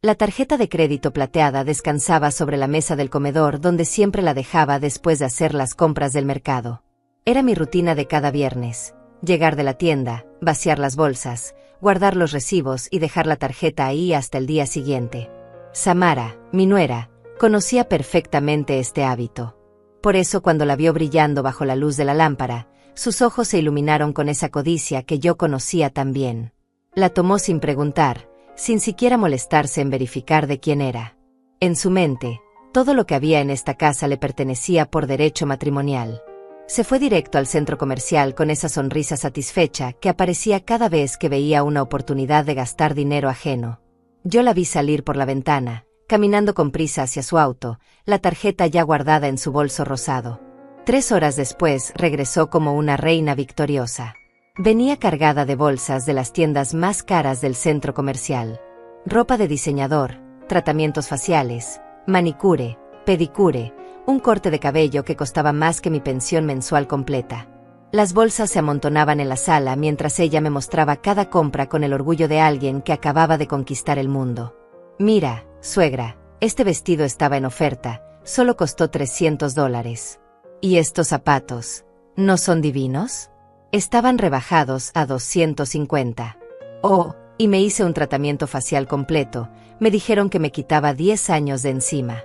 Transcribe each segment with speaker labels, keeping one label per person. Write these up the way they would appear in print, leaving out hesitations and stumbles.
Speaker 1: La tarjeta de crédito plateada descansaba sobre la mesa del comedor donde siempre la dejaba después de hacer las compras del mercado. Era mi rutina de cada viernes. Llegar de la tienda, vaciar las bolsas, guardar los recibos y dejar la tarjeta ahí hasta el día siguiente. Samara, mi nuera, conocía perfectamente este hábito. Por eso cuando la vio brillando bajo la luz de la lámpara, sus ojos se iluminaron con esa codicia que yo conocía tan bien. La tomó sin preguntar, sin siquiera molestarse en verificar de quién era. En su mente, todo lo que había en esta casa le pertenecía por derecho matrimonial. Se fue directo al centro comercial con esa sonrisa satisfecha que aparecía cada vez que veía una oportunidad de gastar dinero ajeno. Yo la vi salir por la ventana, caminando con prisa hacia su auto, la tarjeta ya guardada en su bolso rosado. 3 horas después regresó como una reina victoriosa. Venía cargada de bolsas de las tiendas más caras del centro comercial. Ropa de diseñador, tratamientos faciales, manicure, pedicure, un corte de cabello que costaba más que mi pensión mensual completa. Las bolsas se amontonaban en la sala mientras ella me mostraba cada compra con el orgullo de alguien que acababa de conquistar el mundo. Mira, suegra, este vestido estaba en oferta, solo costó $300. ¿Y estos zapatos, no son divinos? Estaban rebajados a $250. Oh, y me hice un tratamiento facial completo, me dijeron que me quitaba 10 años de encima.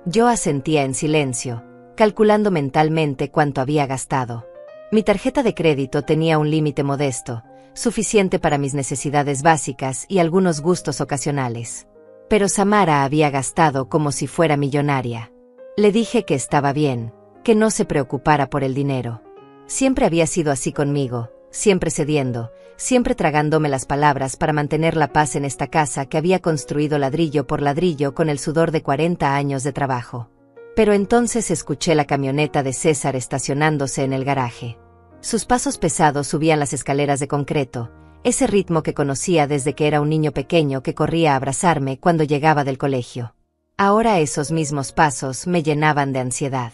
Speaker 1: Yo asentía en silencio, calculando mentalmente cuánto había gastado. Mi tarjeta de crédito tenía un límite modesto, suficiente para mis necesidades básicas y algunos gustos ocasionales. Pero Samara había gastado como si fuera millonaria. Le dije que estaba bien, que no se preocupara por el dinero. Siempre había sido así conmigo, siempre cediendo, siempre tragándome las palabras para mantener la paz en esta casa que había construido ladrillo por ladrillo con el sudor de 40 años de trabajo. Pero entonces escuché la camioneta de César estacionándose en el garaje. Sus pasos pesados subían las escaleras de concreto, ese ritmo que conocía desde que era un niño pequeño que corría a abrazarme cuando llegaba del colegio. Ahora esos mismos pasos me llenaban de ansiedad.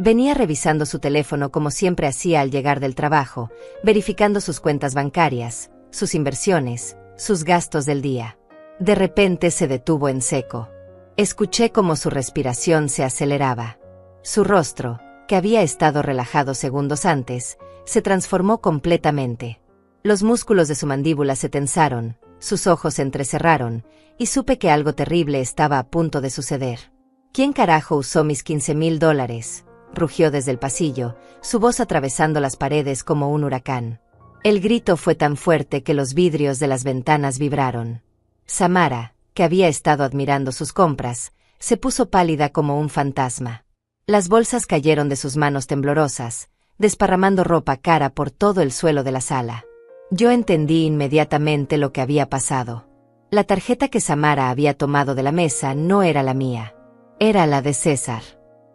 Speaker 1: Venía revisando su teléfono como siempre hacía al llegar del trabajo, verificando sus cuentas bancarias, sus inversiones, sus gastos del día. De repente se detuvo en seco. Escuché cómo su respiración se aceleraba. Su rostro, que había estado relajado segundos antes, se transformó completamente. Los músculos de su mandíbula se tensaron, sus ojos se entrecerraron, y supe que algo terrible estaba a punto de suceder. ¿Quién carajo usó mis $15,000? Rugió desde el pasillo, su voz atravesando las paredes como un huracán. El grito fue tan fuerte que los vidrios de las ventanas vibraron. Samara, que había estado admirando sus compras, se puso pálida como un fantasma. Las bolsas cayeron de sus manos temblorosas, desparramando ropa cara por todo el suelo de la sala. Yo entendí inmediatamente lo que había pasado. La tarjeta que Samara había tomado de la mesa no era la mía. Era la de César.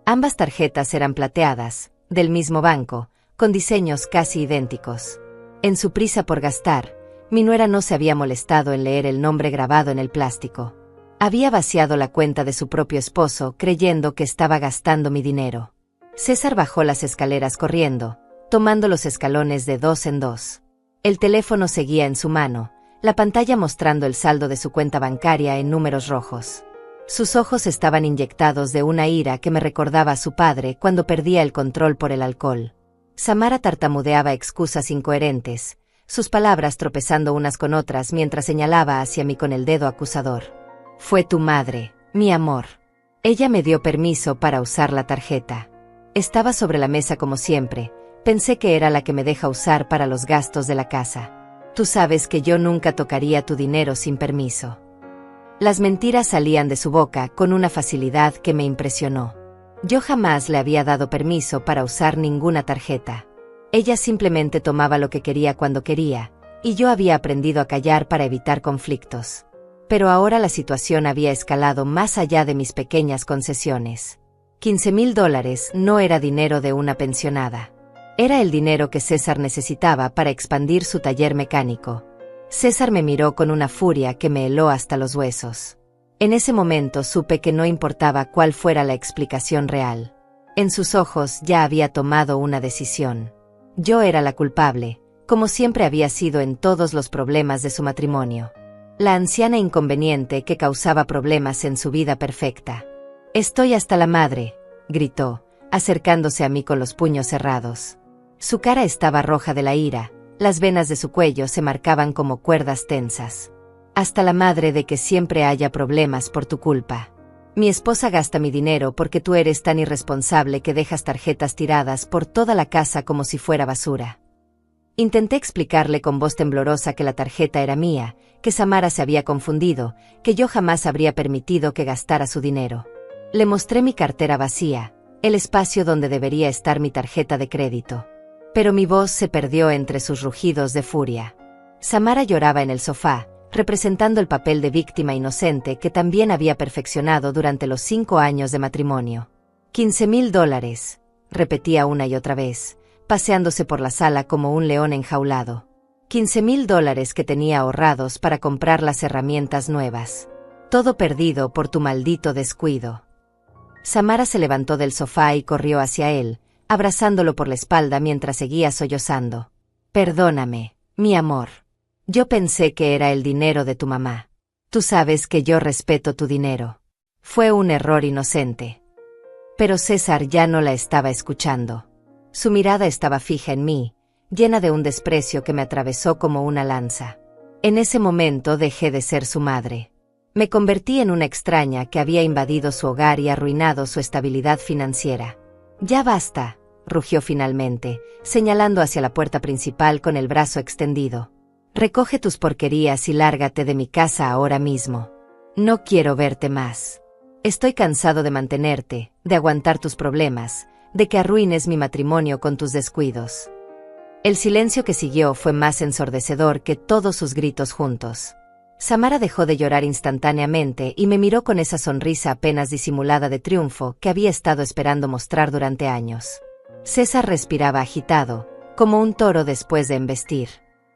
Speaker 1: Ambas tarjetas eran plateadas, del mismo banco, con diseños casi idénticos. En su prisa por gastar, mi nuera no se había molestado en leer el nombre grabado en el plástico. Había vaciado la cuenta de su propio esposo creyendo que estaba gastando mi dinero. César bajó las escaleras corriendo, tomando los escalones de 2 en 2. El teléfono seguía en su mano, la pantalla mostrando el saldo de su cuenta bancaria en números rojos. Sus ojos estaban inyectados de una ira que me recordaba a su padre cuando perdía el control por el alcohol. Samara tartamudeaba excusas incoherentes, sus palabras tropezando unas con otras mientras señalaba hacia mí con el dedo acusador. Fue tu madre, mi amor. Ella me dio permiso para usar la tarjeta. Estaba sobre la mesa como siempre, pensé que era la que me deja usar para los gastos de la casa. Tú sabes que yo nunca tocaría tu dinero sin permiso. Las mentiras salían de su boca con una facilidad que me impresionó. Yo jamás le había dado permiso para usar ninguna tarjeta. Ella simplemente tomaba lo que quería cuando quería, y yo había aprendido a callar para evitar conflictos. Pero ahora la situación había escalado más allá de mis pequeñas concesiones. $15,000 no era dinero de una pensionada. Era el dinero que César necesitaba para expandir su taller mecánico. César me miró con una furia que me heló hasta los huesos. En ese momento supe que no importaba cuál fuera la explicación real. En sus ojos ya había tomado una decisión. Yo era la culpable, como siempre había sido en todos los problemas de su matrimonio. la anciana inconveniente que causaba problemas en su vida perfecta. «Estoy hasta la madre», gritó, acercándose a mí con los puños cerrados. Su cara estaba roja de la ira, las venas de su cuello se marcaban como cuerdas tensas. «Hasta la madre de que siempre haya problemas por tu culpa. Mi esposa gasta mi dinero porque tú eres tan irresponsable que dejas tarjetas tiradas por toda la casa como si fuera basura». Intenté explicarle con voz temblorosa que la tarjeta era mía, que Samara se había confundido, que yo jamás habría permitido que gastara su dinero. Le mostré mi cartera vacía, el espacio donde debería estar mi tarjeta de crédito. Pero mi voz se perdió entre sus rugidos de furia. Samara lloraba en el sofá, representando el papel de víctima inocente que también había perfeccionado durante los 5 años de matrimonio. $15,000, repetía una y otra vez, paseándose por la sala como un león enjaulado. $15,000 que tenía ahorrados para comprar las herramientas nuevas. Todo perdido por tu maldito descuido. Samara se levantó del sofá y corrió hacia él, abrazándolo por la espalda mientras seguía sollozando. «Perdóname, mi amor. Yo pensé que era el dinero de tu mamá. Tú sabes que yo respeto tu dinero. Fue un error inocente». Pero César ya no la estaba escuchando. Su mirada estaba fija en mí, llena de un desprecio que me atravesó como una lanza. En ese momento dejé de ser su madre. Me convertí en una extraña que había invadido su hogar y arruinado su estabilidad financiera. «Ya basta», rugió finalmente, señalando hacia la puerta principal con el brazo extendido. «Recoge tus porquerías y lárgate de mi casa ahora mismo. No quiero verte más. Estoy cansado de mantenerte, de aguantar tus problemas, de que arruines mi matrimonio con tus descuidos». El silencio que siguió fue más ensordecedor que todos sus gritos juntos. Samara dejó de llorar instantáneamente y me miró con esa sonrisa apenas disimulada de triunfo que había estado esperando mostrar durante años. César respiraba agitado, como un toro después de embestir.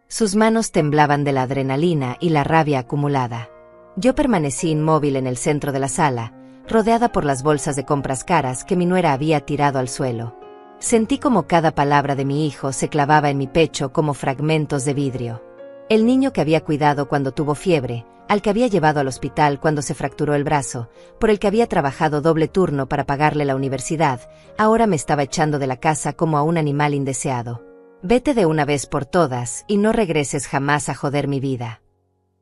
Speaker 1: Sus manos temblaban de la adrenalina y la rabia acumulada. Yo permanecí inmóvil en el centro de la sala, rodeada por las bolsas de compras caras que mi nuera había tirado al suelo. Sentí como cada palabra de mi hijo se clavaba en mi pecho como fragmentos de vidrio. El niño que había cuidado cuando tuvo fiebre, al que había llevado al hospital cuando se fracturó el brazo, por el que había trabajado doble turno para pagarle la universidad, ahora me estaba echando de la casa como a un animal indeseado. «Vete de una vez por todas y no regreses jamás a joder mi vida».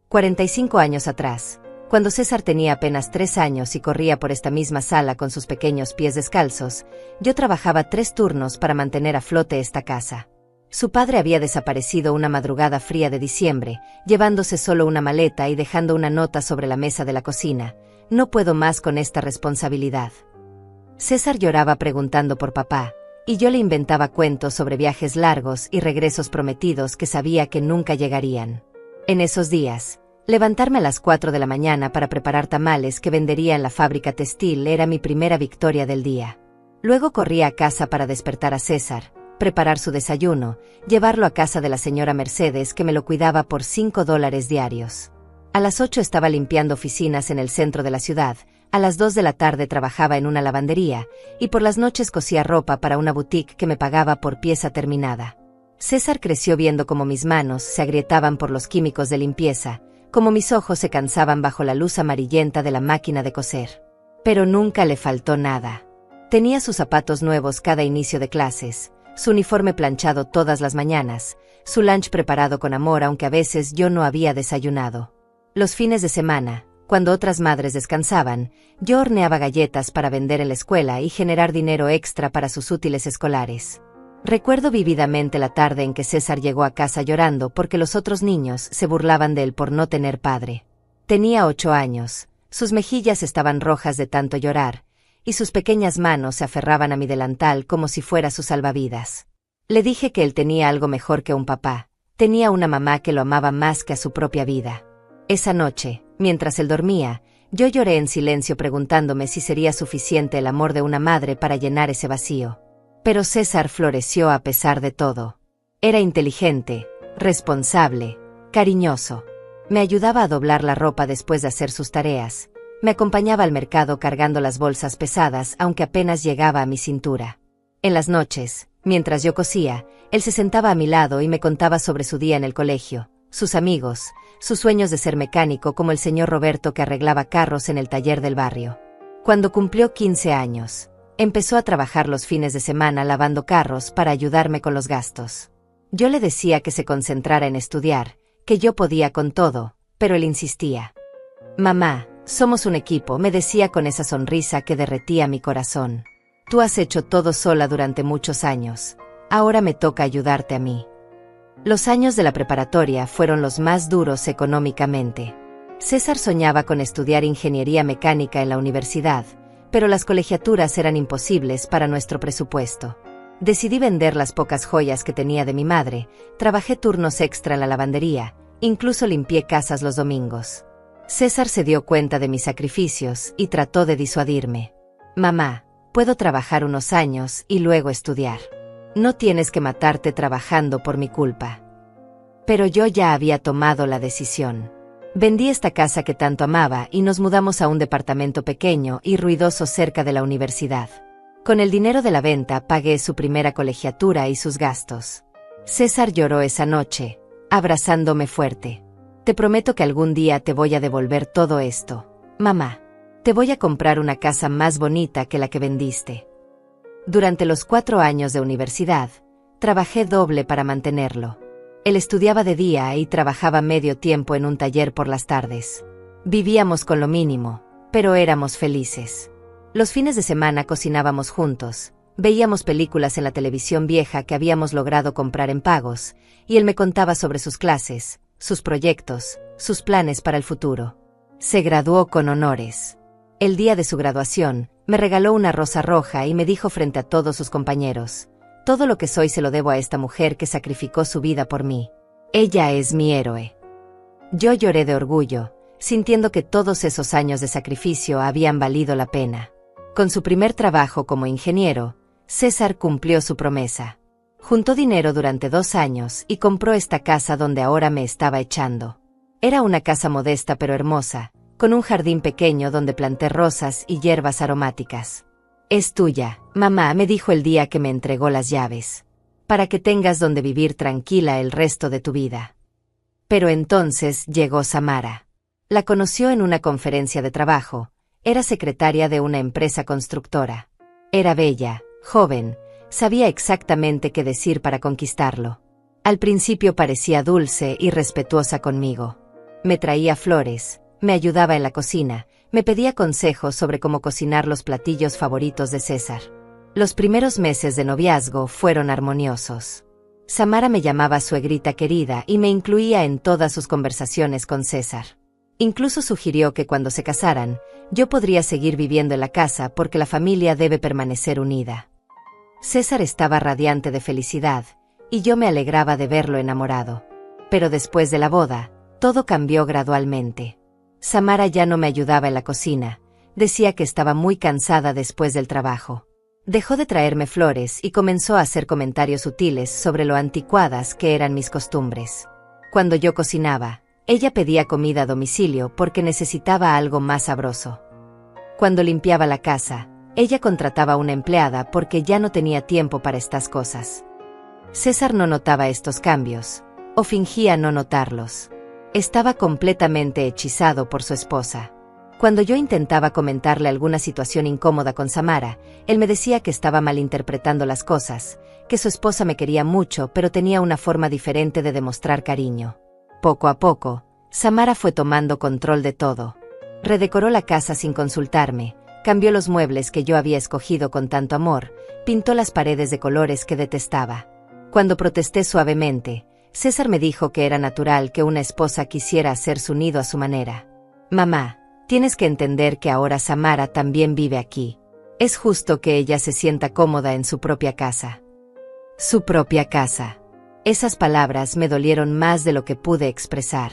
Speaker 1: 45 años atrás, cuando César tenía apenas 3 años y corría por esta misma sala con sus pequeños pies descalzos, yo trabajaba 3 turnos para mantener a flote esta casa. Su padre había desaparecido una madrugada fría de diciembre, llevándose solo una maleta y dejando una nota sobre la mesa de la cocina. «No puedo más con esta responsabilidad». César lloraba preguntando por papá, y yo le inventaba cuentos sobre viajes largos y regresos prometidos que sabía que nunca llegarían. En esos días, levantarme a las 4 de la mañana para preparar tamales que vendería en la fábrica textil era mi primera victoria del día. Luego corría a casa para despertar a César, preparar su desayuno, llevarlo a casa de la señora Mercedes que me lo cuidaba por $5 diarios. A las 8 estaba limpiando oficinas en el centro de la ciudad, a las 2 de la tarde trabajaba en una lavandería, y por las noches cosía ropa para una boutique que me pagaba por pieza terminada. César creció viendo cómo mis manos se agrietaban por los químicos de limpieza, cómo mis ojos se cansaban bajo la luz amarillenta de la máquina de coser. Pero nunca le faltó nada. Tenía sus zapatos nuevos cada inicio de clases, su uniforme planchado todas las mañanas, su lunch preparado con amor aunque a veces yo no había desayunado. Los fines de semana, cuando otras madres descansaban, yo horneaba galletas para vender en la escuela y generar dinero extra para sus útiles escolares. Recuerdo vívidamente la tarde en que César llegó a casa llorando porque los otros niños se burlaban de él por no tener padre. Tenía 8 años, sus mejillas estaban rojas de tanto llorar, y sus pequeñas manos se aferraban a mi delantal como si fuera su salvavidas. Le dije que él tenía algo mejor que un papá, tenía una mamá que lo amaba más que a su propia vida. Esa noche, mientras él dormía, yo lloré en silencio preguntándome si sería suficiente el amor de una madre para llenar ese vacío. Pero César floreció a pesar de todo. Era inteligente, responsable, cariñoso. Me ayudaba a doblar la ropa después de hacer sus tareas. Me acompañaba al mercado cargando las bolsas pesadas aunque apenas llegaba a mi cintura. En las noches, mientras yo cosía, él se sentaba a mi lado y me contaba sobre su día en el colegio, sus amigos, sus sueños de ser mecánico como el señor Roberto que arreglaba carros en el taller del barrio. Cuando cumplió 15 años, empezó a trabajar los fines de semana lavando carros para ayudarme con los gastos. Yo le decía que se concentrara en estudiar, que yo podía con todo, pero él insistía. Mamá, somos un equipo, me decía con esa sonrisa que derretía mi corazón. Tú has hecho todo sola durante muchos años. Ahora me toca ayudarte a mí. Los años de la preparatoria fueron los más duros económicamente. César soñaba con estudiar ingeniería mecánica en la universidad, pero las colegiaturas eran imposibles para nuestro presupuesto. Decidí vender las pocas joyas que tenía de mi madre, trabajé turnos extra en la lavandería, incluso limpié casas los domingos. César se dio cuenta de mis sacrificios y trató de disuadirme. Mamá, puedo trabajar unos años y luego estudiar. No tienes que matarte trabajando por mi culpa. Pero yo ya había tomado la decisión. Vendí esta casa que tanto amaba y nos mudamos a un departamento pequeño y ruidoso cerca de la universidad. Con el dinero de la venta pagué su primera colegiatura y sus gastos. César lloró esa noche, abrazándome fuerte. Te prometo que algún día te voy a devolver todo esto, mamá. Te voy a comprar una casa más bonita que la que vendiste. Durante los 4 años de universidad, trabajé doble para mantenerlo. Él estudiaba de día y trabajaba medio tiempo en un taller por las tardes. Vivíamos con lo mínimo, pero éramos felices. Los fines de semana cocinábamos juntos, veíamos películas en la televisión vieja que habíamos logrado comprar en pagos, y él me contaba sobre sus clases, sus proyectos, sus planes para el futuro. Se graduó con honores. El día de su graduación, me regaló una rosa roja y me dijo frente a todos sus compañeros: todo lo que soy se lo debo a esta mujer que sacrificó su vida por mí. Ella es mi héroe. Yo lloré de orgullo, sintiendo que todos esos años de sacrificio habían valido la pena. Con su primer trabajo como ingeniero, César cumplió su promesa. Juntó dinero durante 2 años y compró esta casa donde ahora me estaba echando. Era una casa modesta pero hermosa, con un jardín pequeño donde planté rosas y hierbas aromáticas. Es tuya, mamá, me dijo el día que me entregó las llaves, para que tengas donde vivir tranquila el resto de tu vida. Pero entonces llegó Samara. La conoció en una conferencia de trabajo, era secretaria de una empresa constructora. Era bella, joven, sabía exactamente qué decir para conquistarlo. Al principio parecía dulce y respetuosa conmigo. Me traía flores, me ayudaba en la cocina, me pedía consejos sobre cómo cocinar los platillos favoritos de César. Los primeros meses de noviazgo fueron armoniosos. Samara me llamaba suegrita querida y me incluía en todas sus conversaciones con César. Incluso sugirió que cuando se casaran, yo podría seguir viviendo en la casa porque la familia debe permanecer unida. César estaba radiante de felicidad, y yo me alegraba de verlo enamorado. Pero después de la boda, todo cambió gradualmente. Samara ya no me ayudaba en la cocina, decía que estaba muy cansada después del trabajo. Dejó de traerme flores y comenzó a hacer comentarios sutiles sobre lo anticuadas que eran mis costumbres. Cuando yo cocinaba, ella pedía comida a domicilio porque necesitaba algo más sabroso. Cuando limpiaba la casa, ella contrataba a una empleada porque ya no tenía tiempo para estas cosas. César no notaba estos cambios, o fingía no notarlos. Estaba completamente hechizado por su esposa. Cuando yo intentaba comentarle alguna situación incómoda con Samara, él me decía que estaba malinterpretando las cosas, que su esposa me quería mucho pero tenía una forma diferente de demostrar cariño. Poco a poco, Samara fue tomando control de todo. Redecoró la casa sin consultarme, cambió los muebles que yo había escogido con tanto amor, pintó las paredes de colores que detestaba. Cuando protesté suavemente, César me dijo que era natural que una esposa quisiera hacer su nido a su manera. Mamá, tienes que entender que ahora Samara también vive aquí. Es justo que ella se sienta cómoda en su propia casa. Su propia casa. Esas palabras me dolieron más de lo que pude expresar.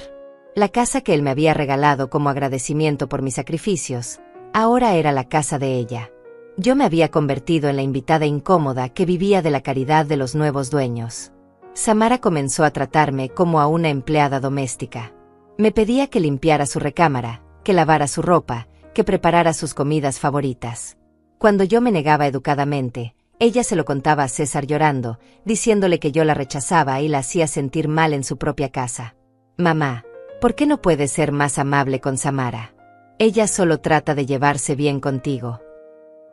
Speaker 1: La casa que él me había regalado como agradecimiento por mis sacrificios, ahora era la casa de ella. Yo me había convertido en la invitada incómoda que vivía de la caridad de los nuevos dueños. Samara comenzó a tratarme como a una empleada doméstica. Me pedía que limpiara su recámara, que lavara su ropa, que preparara sus comidas favoritas. Cuando yo me negaba educadamente, ella se lo contaba a César llorando, diciéndole que yo la rechazaba y la hacía sentir mal en su propia casa. Mamá, ¿por qué no puedes ser más amable con Samara? Ella solo trata de llevarse bien contigo.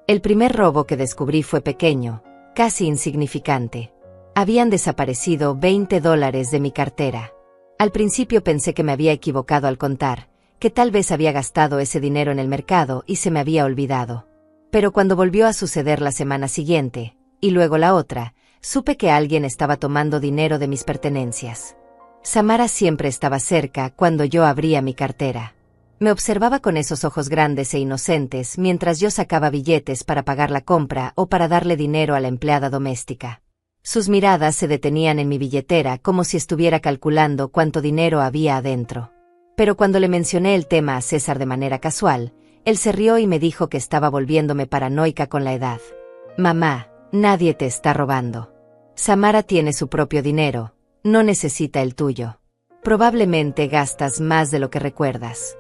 Speaker 1: El primer robo que descubrí fue pequeño, casi insignificante. Habían desaparecido $20 de mi cartera. Al principio pensé que me había equivocado al contar, que tal vez había gastado ese dinero en el mercado y se me había olvidado. Pero cuando volvió a suceder la semana siguiente, y luego la otra, supe que alguien estaba tomando dinero de mis pertenencias. Samara siempre estaba cerca cuando yo abría mi cartera. Me observaba con esos ojos grandes e inocentes mientras yo sacaba billetes para pagar la compra o para darle dinero a la empleada doméstica. Sus miradas se detenían en mi billetera como si estuviera calculando cuánto dinero había adentro. Pero cuando le mencioné el tema a César de manera casual, él se rió y me dijo que estaba volviéndome paranoica con la edad. Mamá, nadie te está robando. Samara tiene su propio dinero, no necesita el tuyo. Probablemente gastas más de lo que recuerdas.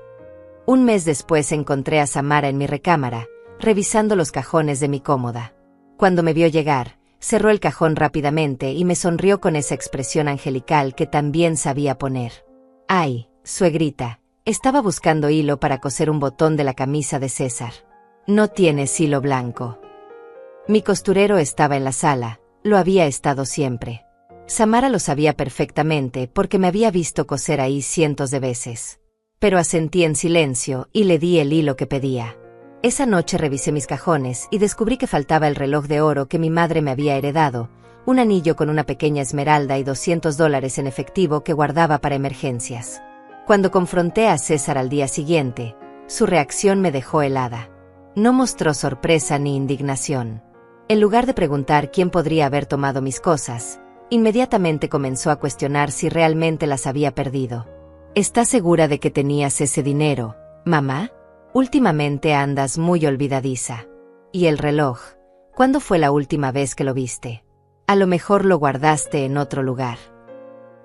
Speaker 1: Un mes después encontré a Samara en mi recámara, revisando los cajones de mi cómoda. Cuando me vio llegar, cerró el cajón rápidamente y me sonrió con esa expresión angelical que también sabía poner. ¡Ay, suegrita! Estaba buscando hilo para coser un botón de la camisa de César. No tienes hilo blanco. Mi costurero estaba en la sala, lo había estado siempre. Samara lo sabía perfectamente porque me había visto coser ahí cientos de veces. Pero asentí en silencio y le di el hilo que pedía. Esa noche revisé mis cajones y descubrí que faltaba el reloj de oro que mi madre me había heredado, un anillo con una pequeña esmeralda y $200 en efectivo que guardaba para emergencias. Cuando confronté a César al día siguiente, su reacción me dejó helada. No mostró sorpresa ni indignación. En lugar de preguntar quién podría haber tomado mis cosas, inmediatamente comenzó a cuestionar si realmente las había perdido. ¿Estás segura de que tenías ese dinero, mamá? Últimamente andas muy olvidadiza. ¿Y el reloj? ¿Cuándo fue la última vez que lo viste? A lo mejor lo guardaste en otro lugar.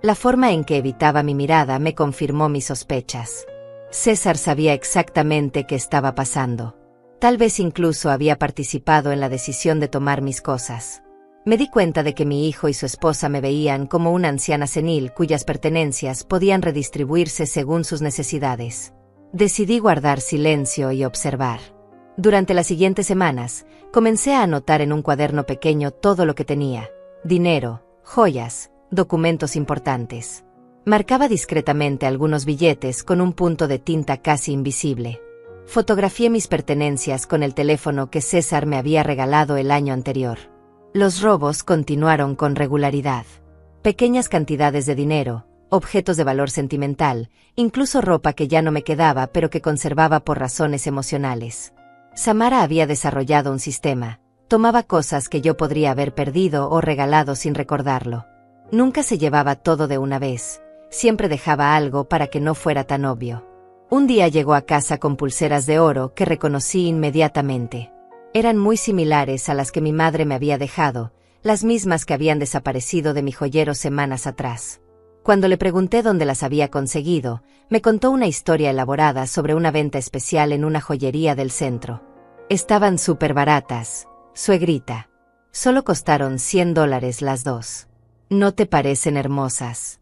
Speaker 1: La forma en que evitaba mi mirada me confirmó mis sospechas. César sabía exactamente qué estaba pasando. Tal vez incluso había participado en la decisión de tomar mis cosas. Me di cuenta de que mi hijo y su esposa me veían como una anciana senil cuyas pertenencias podían redistribuirse según sus necesidades. Decidí guardar silencio y observar. Durante las siguientes semanas, comencé a anotar en un cuaderno pequeño todo lo que tenía: dinero, joyas, documentos importantes. Marcaba discretamente algunos billetes con un punto de tinta casi invisible. Fotografié mis pertenencias con el teléfono que César me había regalado el año anterior. Los robos continuaron con regularidad. Pequeñas cantidades de dinero, objetos de valor sentimental, incluso ropa que ya no me quedaba pero que conservaba por razones emocionales. Samara había desarrollado un sistema. Tomaba cosas que yo podría haber perdido o regalado sin recordarlo. Nunca se llevaba todo de una vez, siempre dejaba algo para que no fuera tan obvio. Un día llegó a casa con pulseras de oro que reconocí inmediatamente. Eran muy similares a las que mi madre me había dejado, las mismas que habían desaparecido de mi joyero semanas atrás. Cuando le pregunté dónde las había conseguido, me contó una historia elaborada sobre una venta especial en una joyería del centro. Estaban súper baratas, suegrita. Solo costaron $100 las dos. ¿No te parecen hermosas?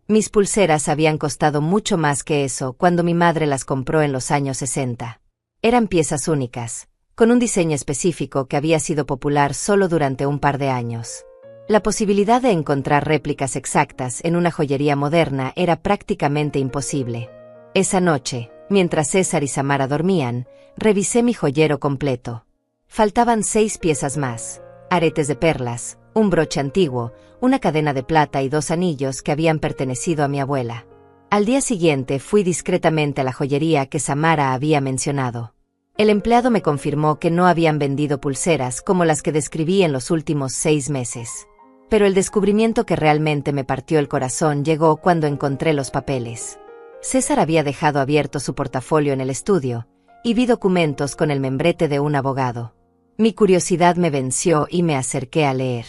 Speaker 1: Mis pulseras habían costado mucho más que eso cuando mi madre las compró en los años 60. Eran piezas únicas, con un diseño específico que había sido popular solo durante un par de años. La posibilidad de encontrar réplicas exactas en una joyería moderna era prácticamente imposible. Esa noche, mientras César y Samara dormían, revisé mi joyero completo. Faltaban 6 piezas más: aretes de perlas, un broche antiguo, una cadena de plata y 2 anillos que habían pertenecido a mi abuela. Al día siguiente fui discretamente a la joyería que Samara había mencionado. El empleado me confirmó que no habían vendido pulseras como las que describí en los últimos 6 meses. Pero el descubrimiento que realmente me partió el corazón llegó cuando encontré los papeles. César había dejado abierto su portafolio en el estudio, y vi documentos con el membrete de un abogado. Mi curiosidad me venció y me acerqué a leer.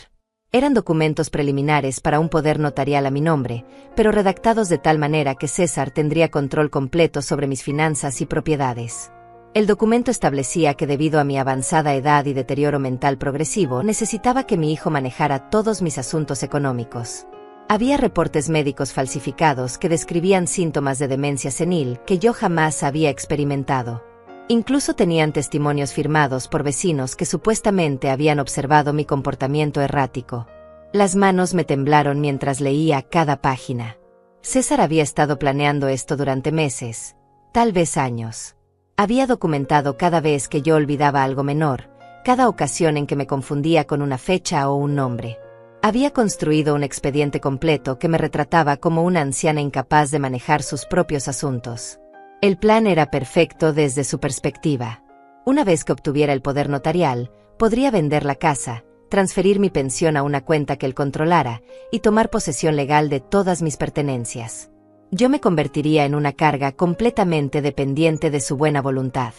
Speaker 1: Eran documentos preliminares para un poder notarial a mi nombre, pero redactados de tal manera que César tendría control completo sobre mis finanzas y propiedades. El documento establecía que debido a mi avanzada edad y deterioro mental progresivo, necesitaba que mi hijo manejara todos mis asuntos económicos. Había reportes médicos falsificados que describían síntomas de demencia senil que yo jamás había experimentado. Incluso tenían testimonios firmados por vecinos que supuestamente habían observado mi comportamiento errático. Las manos me temblaron mientras leía cada página. César había estado planeando esto durante meses, tal vez años. Había documentado cada vez que yo olvidaba algo menor, cada ocasión en que me confundía con una fecha o un nombre. Había construido un expediente completo que me retrataba como una anciana incapaz de manejar sus propios asuntos. El plan era perfecto desde su perspectiva. Una vez que obtuviera el poder notarial, podría vender la casa, transferir mi pensión a una cuenta que él controlara y tomar posesión legal de todas mis pertenencias. Yo me convertiría en una carga completamente dependiente de su buena voluntad.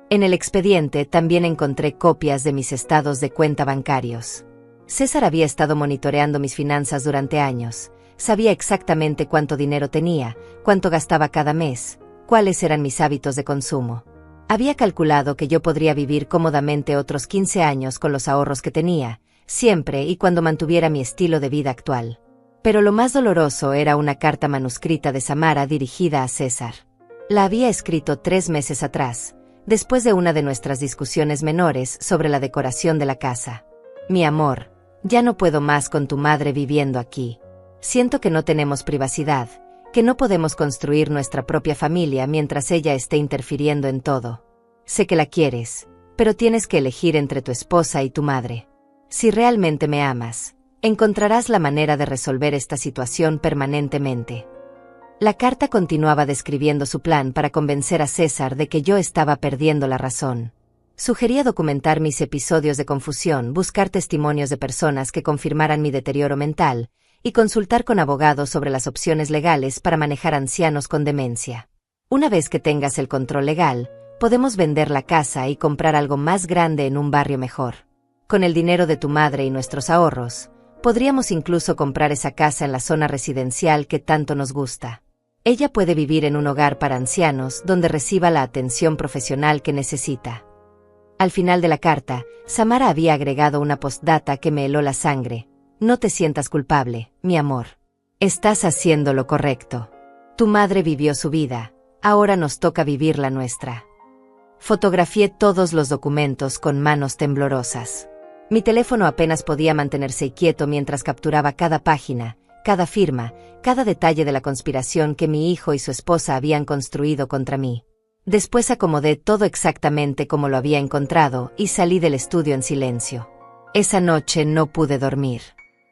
Speaker 1: En el expediente también encontré copias de mis estados de cuenta bancarios. César había estado monitoreando mis finanzas durante años. Sabía exactamente cuánto dinero tenía, cuánto gastaba cada mes, cuáles eran mis hábitos de consumo. Había calculado que yo podría vivir cómodamente otros 15 años con los ahorros que tenía, siempre y cuando mantuviera mi estilo de vida actual. Pero lo más doloroso era una carta manuscrita de Samara dirigida a César. La había escrito 3 meses atrás, después de una de nuestras discusiones menores sobre la decoración de la casa. Mi amor, ya no puedo más con tu madre viviendo aquí. Siento que no tenemos privacidad, que no podemos construir nuestra propia familia mientras ella esté interfiriendo en todo. Sé que la quieres, pero tienes que elegir entre tu esposa y tu madre. Si realmente me amas, encontrarás la manera de resolver esta situación permanentemente. La carta continuaba describiendo su plan para convencer a César de que yo estaba perdiendo la razón. Sugería documentar mis episodios de confusión, buscar testimonios de personas que confirmaran mi deterioro mental, y consultar con abogados sobre las opciones legales para manejar ancianos con demencia. Una vez que tengas el control legal, podemos vender la casa y comprar algo más grande en un barrio mejor. Con el dinero de tu madre y nuestros ahorros, podríamos incluso comprar esa casa en la zona residencial que tanto nos gusta. Ella puede vivir en un hogar para ancianos donde reciba la atención profesional que necesita. Al final de la carta, Samara había agregado una postdata que me heló la sangre. No te sientas culpable, mi amor. Estás haciendo lo correcto. Tu madre vivió su vida, ahora nos toca vivir la nuestra. Fotografié todos los documentos con manos temblorosas. Mi teléfono apenas podía mantenerse quieto mientras capturaba cada página, cada firma, cada detalle de la conspiración que mi hijo y su esposa habían construido contra mí. Después acomodé todo exactamente como lo había encontrado y salí del estudio en silencio. Esa noche no pude dormir.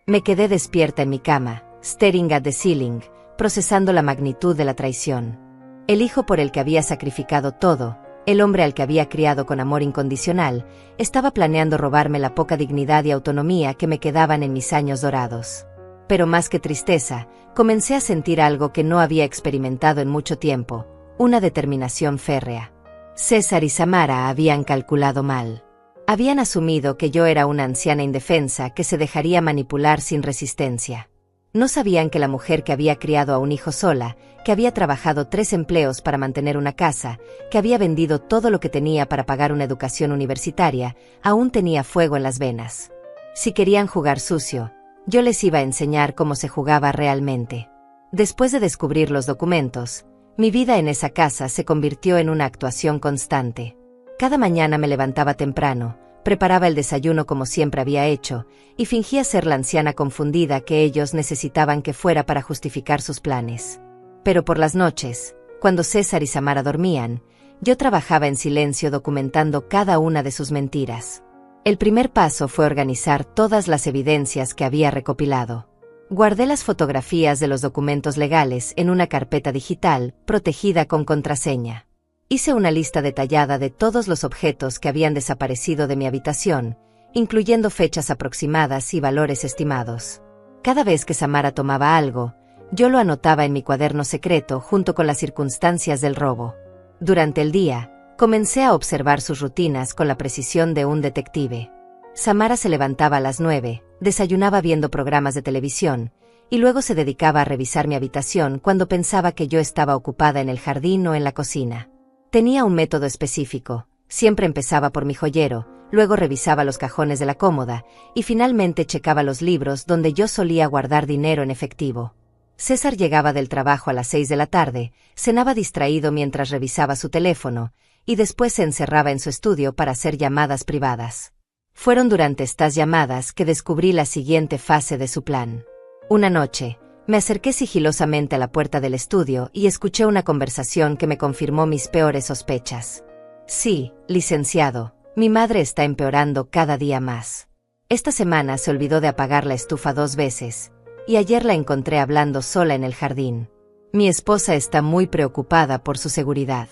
Speaker 1: Me quedé despierta en mi cama, staring at the ceiling, procesando la magnitud de la traición. El hijo por el que había sacrificado todo, el hombre al que había criado con amor incondicional, estaba planeando robarme la poca dignidad y autonomía que me quedaban en mis años dorados. Pero más que tristeza, comencé a sentir algo que no había experimentado en mucho tiempo. Una determinación férrea. César y Samara habían calculado mal. Habían asumido que yo era una anciana indefensa que se dejaría manipular sin resistencia. No sabían que la mujer que había criado a un hijo sola, que había trabajado 3 empleos para mantener una casa, que había vendido todo lo que tenía para pagar una educación universitaria, aún tenía fuego en las venas. Si querían jugar sucio, yo les iba a enseñar cómo se jugaba realmente. Después de descubrir los documentos, mi vida en esa casa se convirtió en una actuación constante. Cada mañana me levantaba temprano, preparaba el desayuno como siempre había hecho, y fingía ser la anciana confundida que ellos necesitaban que fuera para justificar sus planes. Pero por las noches, cuando César y Samara dormían, yo trabajaba en silencio documentando cada una de sus mentiras. El primer paso fue organizar todas las evidencias que había recopilado. Guardé las fotografías de los documentos legales en una carpeta digital, protegida con contraseña. Hice una lista detallada de todos los objetos que habían desaparecido de mi habitación, incluyendo fechas aproximadas y valores estimados. Cada vez que Samara tomaba algo, yo lo anotaba en mi cuaderno secreto junto con las circunstancias del robo. Durante el día, comencé a observar sus rutinas con la precisión de un detective. Samara se levantaba a las 9, desayunaba viendo programas de televisión, y luego se dedicaba a revisar mi habitación cuando pensaba que yo estaba ocupada en el jardín o en la cocina. Tenía un método específico, siempre empezaba por mi joyero, luego revisaba los cajones de la cómoda, y finalmente checaba los libros donde yo solía guardar dinero en efectivo. César llegaba del trabajo a las 6 de la tarde, cenaba distraído mientras revisaba su teléfono, y después se encerraba en su estudio para hacer llamadas privadas. Fueron durante estas llamadas que descubrí la siguiente fase de su plan. Una noche, me acerqué sigilosamente a la puerta del estudio y escuché una conversación que me confirmó mis peores sospechas. Sí, licenciado, mi madre está empeorando cada día más. Esta semana se olvidó de apagar la estufa 2 veces, y ayer la encontré hablando sola en el jardín. Mi esposa está muy preocupada por su seguridad.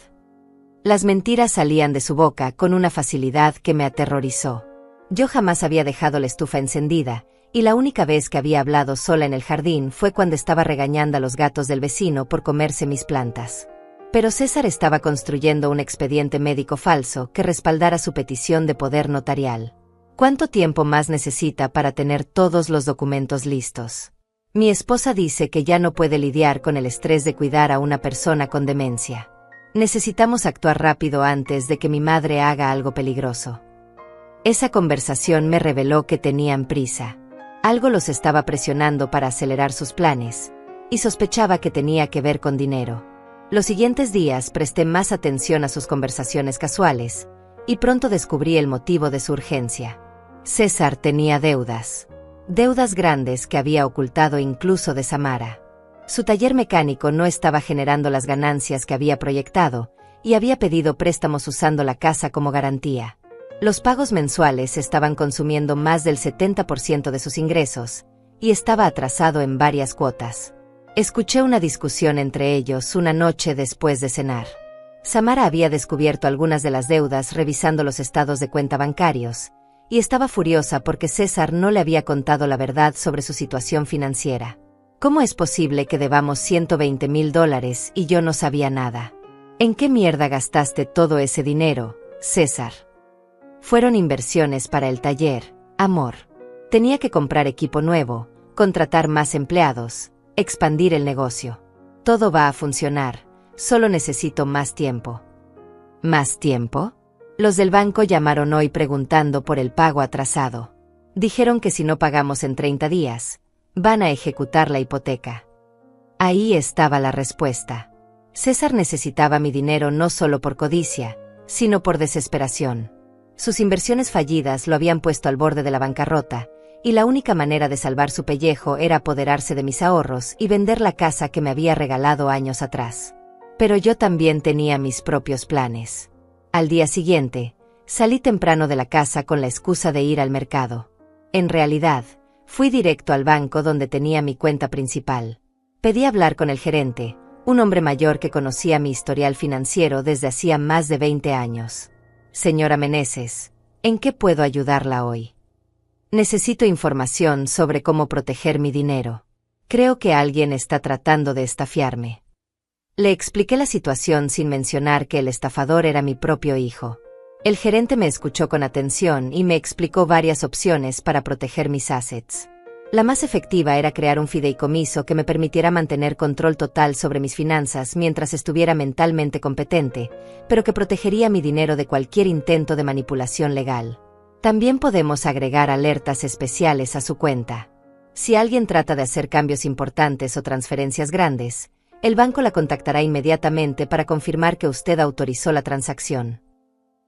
Speaker 1: Las mentiras salían de su boca con una facilidad que me aterrorizó. Yo jamás había dejado la estufa encendida, y la única vez que había hablado sola en el jardín fue cuando estaba regañando a los gatos del vecino por comerse mis plantas. Pero César estaba construyendo un expediente médico falso que respaldara su petición de poder notarial. ¿Cuánto tiempo más necesita para tener todos los documentos listos? Mi esposa dice que ya no puede lidiar con el estrés de cuidar a una persona con demencia. Necesitamos actuar rápido antes de que mi madre haga algo peligroso. Esa conversación me reveló que tenían prisa. Algo los estaba presionando para acelerar sus planes, y sospechaba que tenía que ver con dinero. Los siguientes días presté más atención a sus conversaciones casuales, y pronto descubrí el motivo de su urgencia. César tenía deudas. Deudas grandes que había ocultado incluso de Samara. Su taller mecánico no estaba generando las ganancias que había proyectado, y había pedido préstamos usando la casa como garantía. Los pagos mensuales estaban consumiendo más del 70% de sus ingresos, y estaba atrasado en varias cuotas. Escuché una discusión entre ellos una noche después de cenar. Samara había descubierto algunas de las deudas revisando los estados de cuenta bancarios, y estaba furiosa porque César no le había contado la verdad sobre su situación financiera. ¿Cómo es posible que debamos $120,000 y yo no sabía nada? ¿En qué mierda gastaste todo ese dinero, César? Fueron inversiones para el taller, amor. Tenía que comprar equipo nuevo, contratar más empleados, expandir el negocio. Todo va a funcionar, solo necesito más tiempo. ¿Más tiempo? Los del banco llamaron hoy preguntando por el pago atrasado. Dijeron que si no pagamos en 30 días, van a ejecutar la hipoteca. Ahí estaba la respuesta. César necesitaba mi dinero no solo por codicia, sino por desesperación. Sus inversiones fallidas lo habían puesto al borde de la bancarrota, y la única manera de salvar su pellejo era apoderarse de mis ahorros y vender la casa que me había regalado años atrás. Pero yo también tenía mis propios planes. Al día siguiente, salí temprano de la casa con la excusa de ir al mercado. En realidad, fui directo al banco donde tenía mi cuenta principal. Pedí hablar con el gerente, un hombre mayor que conocía mi historial financiero desde hacía más de 20 años. Señora Meneses, ¿en qué puedo ayudarla hoy? Necesito información sobre cómo proteger mi dinero. Creo que alguien está tratando de estafiarme. Le expliqué la situación sin mencionar que el estafador era mi propio hijo. El gerente me escuchó con atención y me explicó varias opciones para proteger mis assets. La más efectiva era crear un fideicomiso que me permitiera mantener control total sobre mis finanzas mientras estuviera mentalmente competente, pero que protegería mi dinero de cualquier intento de manipulación legal. También podemos agregar alertas especiales a su cuenta. Si alguien trata de hacer cambios importantes o transferencias grandes, el banco la contactará inmediatamente para confirmar que usted autorizó la transacción.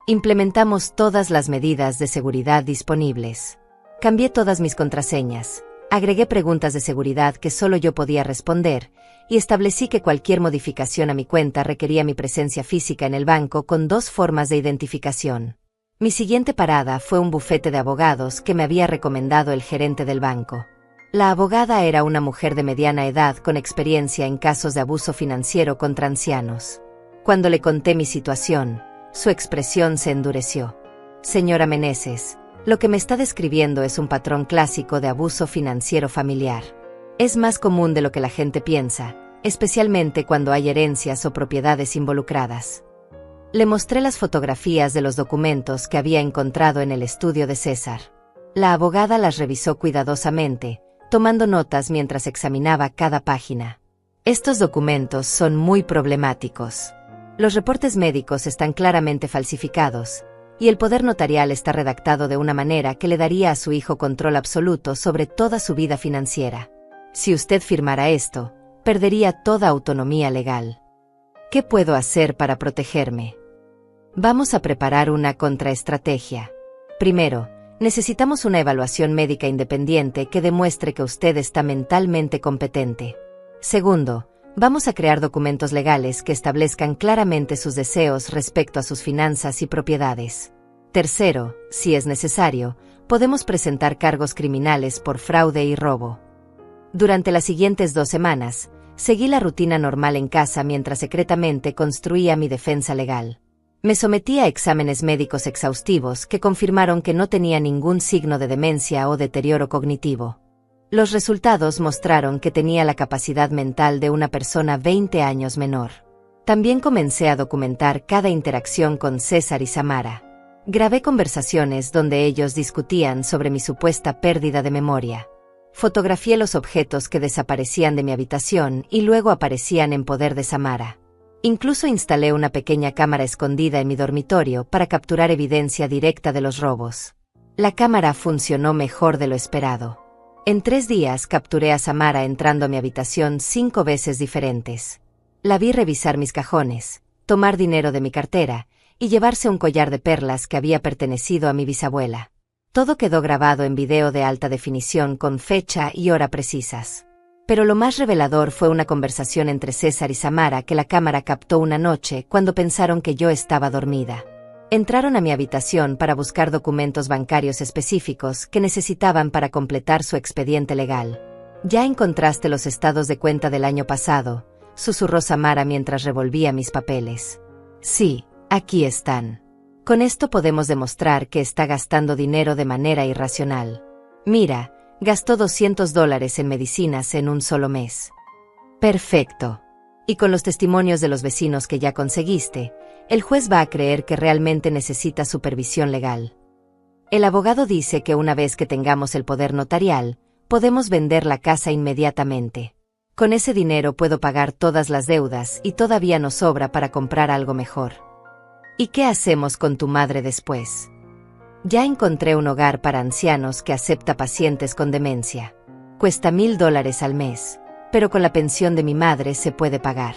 Speaker 1: Implementamos todas las medidas de seguridad disponibles. Cambié todas mis contraseñas, agregué preguntas de seguridad que solo yo podía responder, y establecí que cualquier modificación a mi cuenta requería mi presencia física en el banco con 2 formas de identificación. Mi siguiente parada fue un bufete de abogados que me había recomendado el gerente del banco. La abogada era una mujer de mediana edad con experiencia en casos de abuso financiero contra ancianos. Cuando le conté mi situación, su expresión se endureció. Señora Meneses, lo que me está describiendo es un patrón clásico de abuso financiero familiar. Es más común de lo que la gente piensa, especialmente cuando hay herencias o propiedades involucradas. Le mostré las fotografías de los documentos que había encontrado en el estudio de César. La abogada las revisó cuidadosamente, tomando notas mientras examinaba cada página. Estos documentos son muy problemáticos. Los reportes médicos están claramente falsificados, y el poder notarial está redactado de una manera que le daría a su hijo control absoluto sobre toda su vida financiera. Si usted firmara esto, perdería toda autonomía legal. ¿Qué puedo hacer para protegerme? Vamos a preparar una contraestrategia. Primero, necesitamos una evaluación médica independiente que demuestre que usted está mentalmente competente. Segundo, vamos a crear documentos legales que establezcan claramente sus deseos respecto a sus finanzas y propiedades. Tercero, si es necesario, podemos presentar cargos criminales por fraude y robo. Durante las siguientes 2 semanas, seguí la rutina normal en casa mientras secretamente construía mi defensa legal. Me sometí a exámenes médicos exhaustivos que confirmaron que no tenía ningún signo de demencia o deterioro cognitivo. Los resultados mostraron que tenía la capacidad mental de una persona 20 años menor. También comencé a documentar cada interacción con César y Samara. Grabé conversaciones donde ellos discutían sobre mi supuesta pérdida de memoria. Fotografié los objetos que desaparecían de mi habitación y luego aparecían en poder de Samara. Incluso instalé una pequeña cámara escondida en mi dormitorio para capturar evidencia directa de los robos. La cámara funcionó mejor de lo esperado. En 3 días capturé a Samara entrando a mi habitación 5 veces diferentes. La vi revisar mis cajones, tomar dinero de mi cartera y llevarse un collar de perlas que había pertenecido a mi bisabuela. Todo quedó grabado en video de alta definición con fecha y hora precisas. Pero lo más revelador fue una conversación entre César y Samara que la cámara captó una noche cuando pensaron que yo estaba dormida. Entraron a mi habitación para buscar documentos bancarios específicos que necesitaban para completar su expediente legal. «¿Ya encontraste los estados de cuenta del año pasado?», susurró Samara mientras revolvía mis papeles. «Sí, aquí están. Con esto podemos demostrar que está gastando dinero de manera irracional. Mira, gastó $200 en medicinas en un solo mes». «Perfecto. Y con los testimonios de los vecinos que ya conseguiste, el juez va a creer que realmente necesita supervisión legal. El abogado dice que una vez que tengamos el poder notarial, podemos vender la casa inmediatamente. Con ese dinero puedo pagar todas las deudas y todavía nos sobra para comprar algo mejor. ¿Y qué hacemos con tu madre después? Ya encontré un hogar para ancianos que acepta pacientes con demencia. Cuesta $1000 al mes, pero con la pensión de mi madre se puede pagar.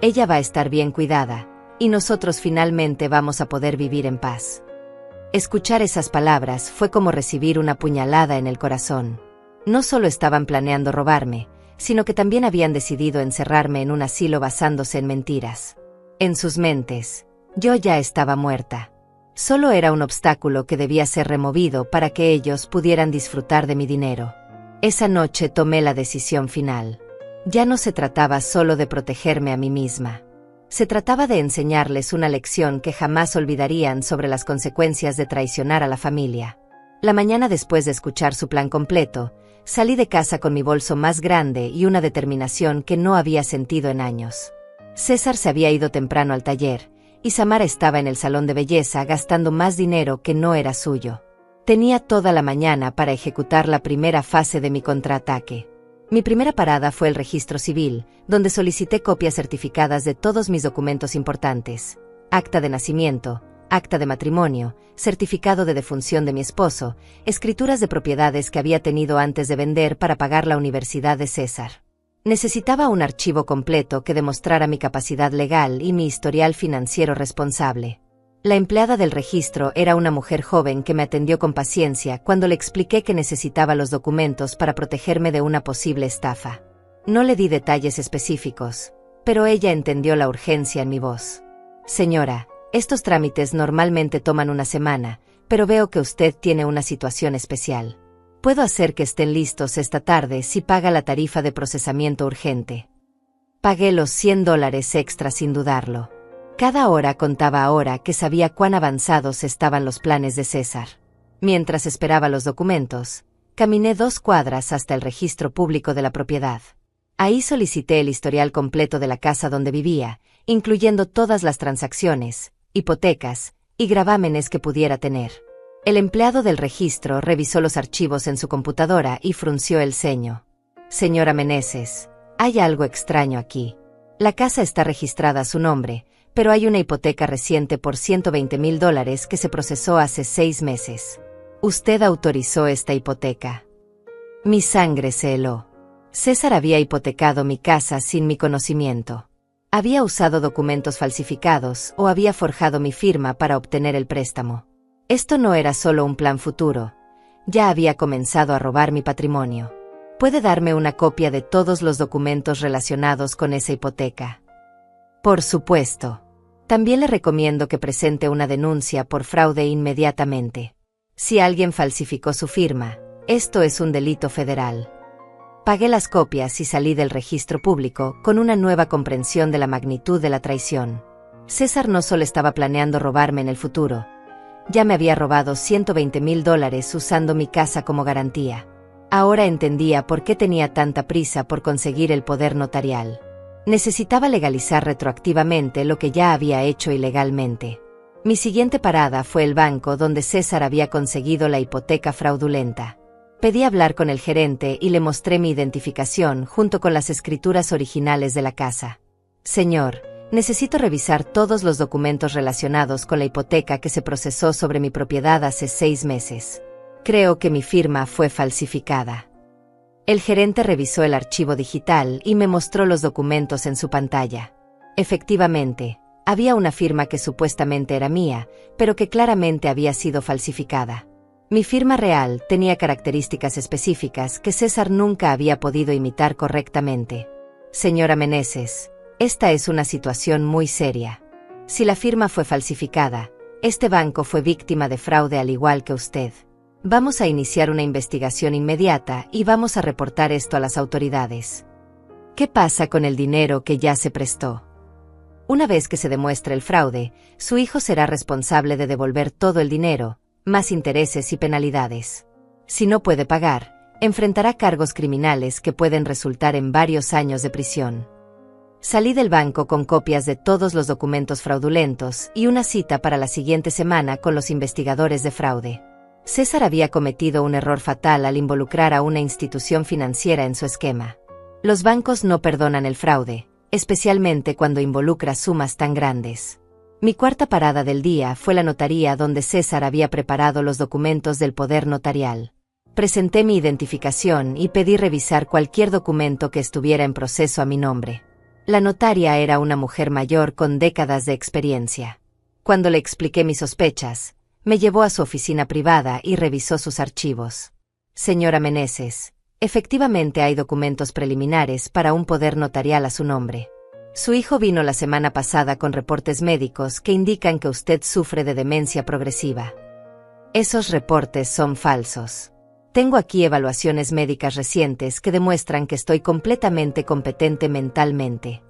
Speaker 1: Ella va a estar bien cuidada, y nosotros finalmente vamos a poder vivir en paz». Escuchar esas palabras fue como recibir una puñalada en el corazón. No solo estaban planeando robarme, sino que también habían decidido encerrarme en un asilo basándose en mentiras. En sus mentes, yo ya estaba muerta. Solo era un obstáculo que debía ser removido para que ellos pudieran disfrutar de mi dinero. Esa noche tomé la decisión final. Ya no se trataba solo de protegerme a mí misma. Se trataba de enseñarles una lección que jamás olvidarían sobre las consecuencias de traicionar a la familia. La mañana después de escuchar su plan completo, salí de casa con mi bolso más grande y una determinación que no había sentido en años. César se había ido temprano al taller, y Samara estaba en el salón de belleza gastando más dinero que no era suyo. Tenía toda la mañana para ejecutar la primera fase de mi contraataque. Mi primera parada fue el registro civil, donde solicité copias certificadas de todos mis documentos importantes: acta de nacimiento, acta de matrimonio, certificado de defunción de mi esposo, escrituras de propiedades que había tenido antes de vender para pagar la universidad de César. Necesitaba un archivo completo que demostrara mi capacidad legal y mi historial financiero responsable. La empleada del registro era una mujer joven que me atendió con paciencia cuando le expliqué que necesitaba los documentos para protegerme de una posible estafa. No le di detalles específicos, pero ella entendió la urgencia en mi voz. «Señora, estos trámites normalmente toman una semana, pero veo que usted tiene una situación especial. Puedo hacer que estén listos esta tarde si paga la tarifa de procesamiento urgente». Pagué los $100 extra sin dudarlo. Cada hora contaba ahora que sabía cuán avanzados estaban los planes de César. Mientras esperaba los documentos, caminé 2 cuadras hasta el registro público de la propiedad. Ahí solicité el historial completo de la casa donde vivía, incluyendo todas las transacciones, hipotecas y gravámenes que pudiera tener. El empleado del registro revisó los archivos en su computadora y frunció el ceño. «Señora Meneses, hay algo extraño aquí. La casa está registrada a su nombre, pero hay una hipoteca reciente por $120,000 que se procesó hace 6 meses. Usted autorizó esta hipoteca. Mi sangre se heló. César había hipotecado mi casa sin mi conocimiento. Había usado documentos falsificados o había forjado mi firma para obtener el préstamo. Esto no era solo un plan futuro. Ya había comenzado a robar mi patrimonio. ¿Puede darme una copia de todos los documentos relacionados con esa hipoteca? Por supuesto. También le recomiendo que presente una denuncia por fraude inmediatamente. Si alguien falsificó su firma, esto es un delito federal. Pagué las copias y salí del registro público con una nueva comprensión de la magnitud de la traición. César no solo estaba planeando robarme en el futuro, ya me había robado $120,000 usando mi casa como garantía. Ahora entendía por qué tenía tanta prisa por conseguir el poder notarial. Necesitaba legalizar retroactivamente lo que ya había hecho ilegalmente. Mi siguiente parada fue el banco donde César había conseguido la hipoteca fraudulenta. Pedí hablar con el gerente y le mostré mi identificación junto con las escrituras originales de la casa. Señor, necesito revisar todos los documentos relacionados con la hipoteca que se procesó sobre mi propiedad hace 6 meses. Creo que mi firma fue falsificada. El gerente revisó el archivo digital y me mostró los documentos en su pantalla. Efectivamente, había una firma que supuestamente era mía, pero que claramente había sido falsificada. Mi firma real tenía características específicas que César nunca había podido imitar correctamente. Señora Meneses, esta es una situación muy seria. Si la firma fue falsificada, este banco fue víctima de fraude al igual que usted. Vamos a iniciar una investigación inmediata y vamos a reportar esto a las autoridades. ¿Qué pasa con el dinero que ya se prestó? Una vez que se demuestre el fraude, su hijo será responsable de devolver todo el dinero, más intereses y penalidades. Si no puede pagar, enfrentará cargos criminales que pueden resultar en varios años de prisión. Salí del banco con copias de todos los documentos fraudulentos y una cita para la siguiente semana con los investigadores de fraude. César había cometido un error fatal al involucrar a una institución financiera en su esquema. Los bancos no perdonan el fraude, especialmente cuando involucra sumas tan grandes. Mi cuarta parada del día fue la notaría donde César había preparado los documentos del poder notarial. Presenté mi identificación y pedí revisar cualquier documento que estuviera en proceso a mi nombre. La notaria era una mujer mayor con décadas de experiencia. Cuando le expliqué mis sospechas, me llevó a su oficina privada y revisó sus archivos. Señora Meneses, efectivamente hay documentos preliminares para un poder notarial a su nombre. Su hijo vino la semana pasada con reportes médicos que indican que usted sufre de demencia progresiva. Esos reportes son falsos. Tengo aquí evaluaciones médicas recientes que demuestran que estoy completamente competente mentalmente.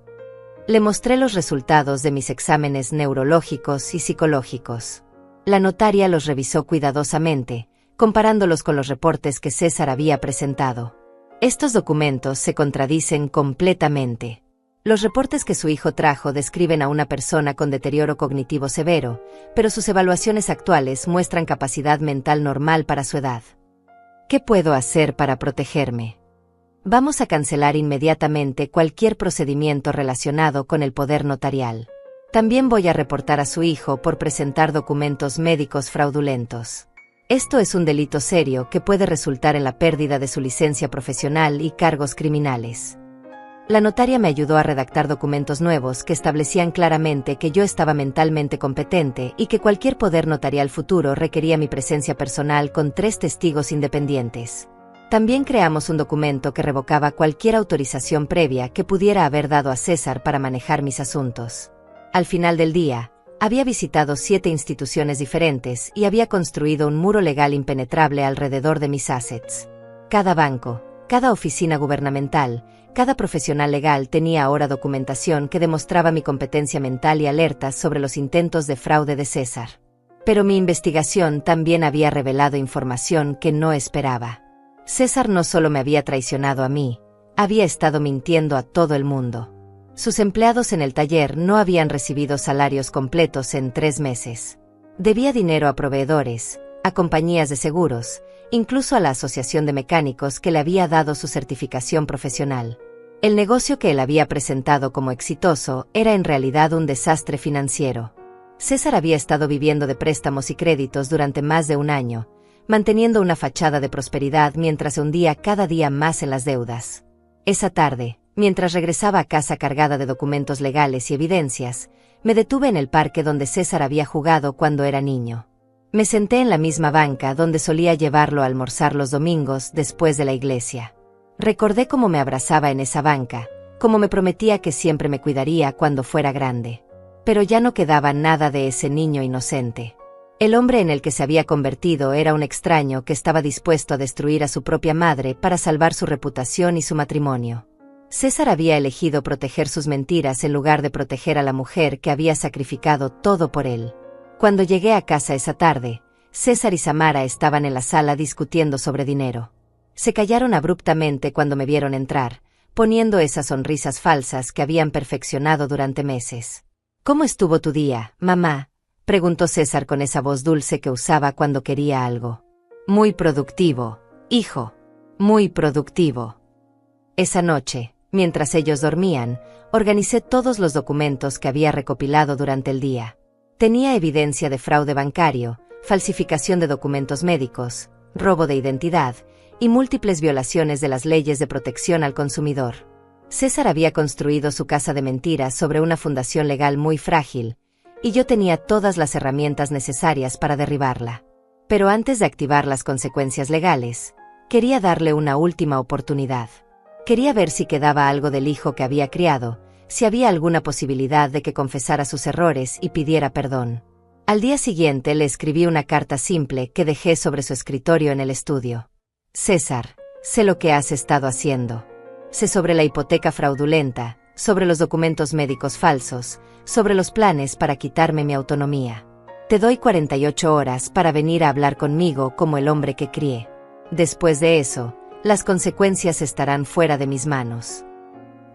Speaker 1: Le mostré los resultados de mis exámenes neurológicos y psicológicos. La notaria los revisó cuidadosamente, comparándolos con los reportes que César había presentado. Estos documentos se contradicen completamente. Los reportes que su hijo trajo describen a una persona con deterioro cognitivo severo, pero sus evaluaciones actuales muestran capacidad mental normal para su edad. ¿Qué puedo hacer para protegerme? Vamos a cancelar inmediatamente cualquier procedimiento relacionado con el poder notarial. También voy a reportar a su hijo por presentar documentos médicos fraudulentos. Esto es un delito serio que puede resultar en la pérdida de su licencia profesional y cargos criminales. La notaria me ayudó a redactar documentos nuevos que establecían claramente que yo estaba mentalmente competente y que cualquier poder notarial futuro requería mi presencia personal con 3 testigos independientes. También creamos un documento que revocaba cualquier autorización previa que pudiera haber dado a César para manejar mis asuntos. Al final del día, había visitado 7 instituciones diferentes y había construido un muro legal impenetrable alrededor de mis assets. Cada banco, cada oficina gubernamental, cada profesional legal tenía ahora documentación que demostraba mi competencia mental y alertas sobre los intentos de fraude de César. Pero mi investigación también había revelado información que no esperaba. César no solo me había traicionado a mí, había estado mintiendo a todo el mundo. Sus empleados en el taller no habían recibido salarios completos en 3 meses. Debía dinero a proveedores, a compañías de seguros, incluso a la asociación de mecánicos que le había dado su certificación profesional. El negocio que él había presentado como exitoso era en realidad un desastre financiero. César había estado viviendo de préstamos y créditos durante más de un año, manteniendo una fachada de prosperidad mientras se hundía cada día más en las deudas. Esa tarde, mientras regresaba a casa cargada de documentos legales y evidencias, me detuve en el parque donde César había jugado cuando era niño. Me senté en la misma banca donde solía llevarlo a almorzar los domingos después de la iglesia. Recordé cómo me abrazaba en esa banca, cómo me prometía que siempre me cuidaría cuando fuera grande. Pero ya no quedaba nada de ese niño inocente. El hombre en el que se había convertido era un extraño que estaba dispuesto a destruir a su propia madre para salvar su reputación y su matrimonio. César había elegido proteger sus mentiras en lugar de proteger a la mujer que había sacrificado todo por él. Cuando llegué a casa esa tarde, César y Samara estaban en la sala discutiendo sobre dinero. Se callaron abruptamente cuando me vieron entrar, poniendo esas sonrisas falsas que habían perfeccionado durante meses. «¿Cómo estuvo tu día, mamá?», preguntó César con esa voz dulce que usaba cuando quería algo. «Muy productivo, hijo. Muy productivo». Esa noche, mientras ellos dormían, organicé todos los documentos que había recopilado durante el día. Tenía evidencia de fraude bancario, falsificación de documentos médicos, robo de identidad y múltiples violaciones de las leyes de protección al consumidor. César había construido su casa de mentiras sobre una fundación legal muy frágil, y yo tenía todas las herramientas necesarias para derribarla. Pero antes de activar las consecuencias legales, quería darle una última oportunidad. Quería ver si quedaba algo del hijo que había criado, si había alguna posibilidad de que confesara sus errores y pidiera perdón. Al día siguiente le escribí una carta simple que dejé sobre su escritorio en el estudio. «César, sé lo que has estado haciendo. Sé sobre la hipoteca fraudulenta, sobre los documentos médicos falsos, sobre los planes para quitarme mi autonomía. Te doy 48 horas para venir a hablar conmigo como el hombre que crié. Después de eso, las consecuencias estarán fuera de mis manos».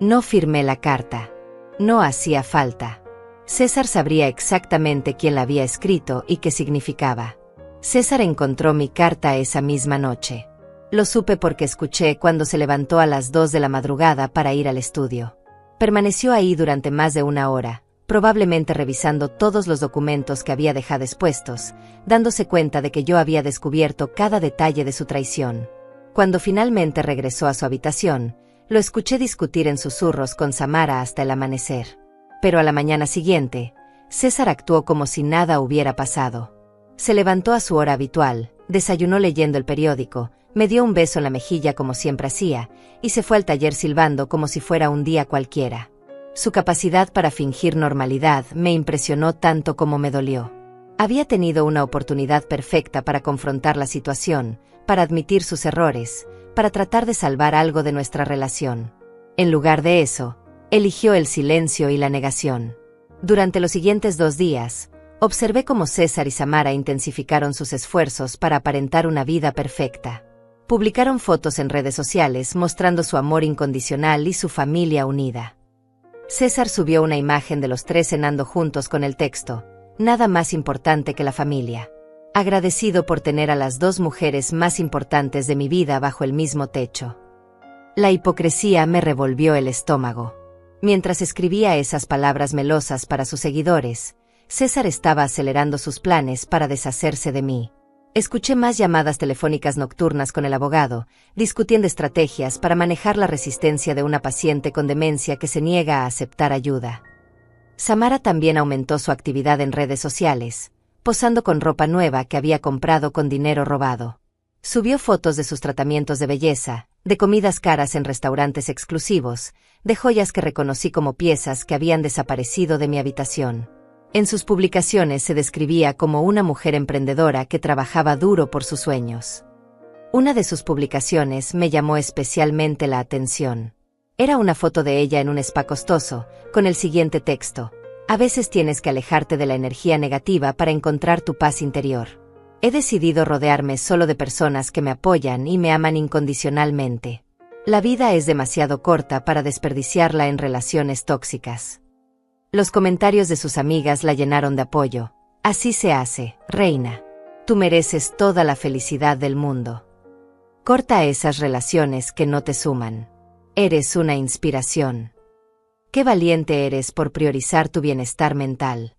Speaker 1: No firmé la carta. No hacía falta. César sabría exactamente quién la había escrito y qué significaba. César encontró mi carta esa misma noche. Lo supe porque escuché cuando se levantó a las 2 de la madrugada para ir al estudio. Permaneció ahí durante más de una hora, probablemente revisando todos los documentos que había dejado expuestos, dándose cuenta de que yo había descubierto cada detalle de su traición. Cuando finalmente regresó a su habitación, lo escuché discutir en susurros con Samara hasta el amanecer. Pero a la mañana siguiente, César actuó como si nada hubiera pasado. Se levantó a su hora habitual, desayunó leyendo el periódico, me dio un beso en la mejilla como siempre hacía, y se fue al taller silbando como si fuera un día cualquiera. Su capacidad para fingir normalidad me impresionó tanto como me dolió. Había tenido una oportunidad perfecta para confrontar la situación, para admitir sus errores, para tratar de salvar algo de nuestra relación. En lugar de eso, eligió el silencio y la negación. Durante los siguientes 2 días, observé cómo César y Samara intensificaron sus esfuerzos para aparentar una vida perfecta. Publicaron fotos en redes sociales mostrando su amor incondicional y su familia unida. César subió una imagen de los 3 cenando juntos con el texto: «Nada más importante que la familia. Agradecido por tener a las 2 mujeres más importantes de mi vida bajo el mismo techo». La hipocresía me revolvió el estómago. Mientras escribía esas palabras melosas para sus seguidores, César estaba acelerando sus planes para deshacerse de mí. Escuché más llamadas telefónicas nocturnas con el abogado, discutiendo estrategias para manejar la resistencia de una paciente con demencia que se niega a aceptar ayuda. Samara también aumentó su actividad en redes sociales, posando con ropa nueva que había comprado con dinero robado. Subió fotos de sus tratamientos de belleza, de comidas caras en restaurantes exclusivos, de joyas que reconocí como piezas que habían desaparecido de mi habitación. En sus publicaciones se describía como una mujer emprendedora que trabajaba duro por sus sueños. Una de sus publicaciones me llamó especialmente la atención. Era una foto de ella en un spa costoso, con el siguiente texto: «A veces tienes que alejarte de la energía negativa para encontrar tu paz interior. He decidido rodearme solo de personas que me apoyan y me aman incondicionalmente. La vida es demasiado corta para desperdiciarla en relaciones tóxicas». Los comentarios de sus amigas la llenaron de apoyo. «Así se hace, reina. Tú mereces toda la felicidad del mundo. Corta esas relaciones que no te suman». Eres una inspiración. Qué valiente eres por priorizar tu bienestar mental.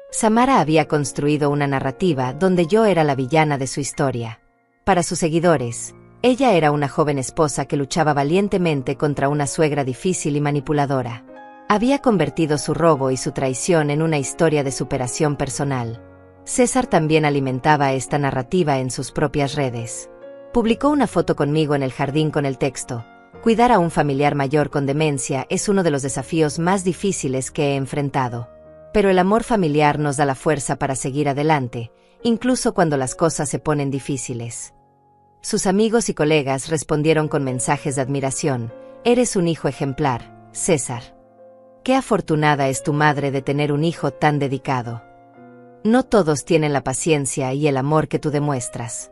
Speaker 1: Samara había construido una narrativa donde yo era la villana de su historia. Para sus seguidores, ella era una joven esposa que luchaba valientemente contra una suegra difícil y manipuladora. Había convertido su robo y su traición en una historia de superación personal. César también alimentaba esta narrativa en sus propias redes. Publicó una foto conmigo en el jardín con el texto: cuidar a un familiar mayor con demencia es uno de los desafíos más difíciles que he enfrentado. Pero el amor familiar nos da la fuerza para seguir adelante, incluso cuando las cosas se ponen difíciles. Sus amigos y colegas respondieron con mensajes de admiración: eres un hijo ejemplar, César. Qué afortunada es tu madre de tener un hijo tan dedicado. No todos tienen la paciencia y el amor que tú demuestras.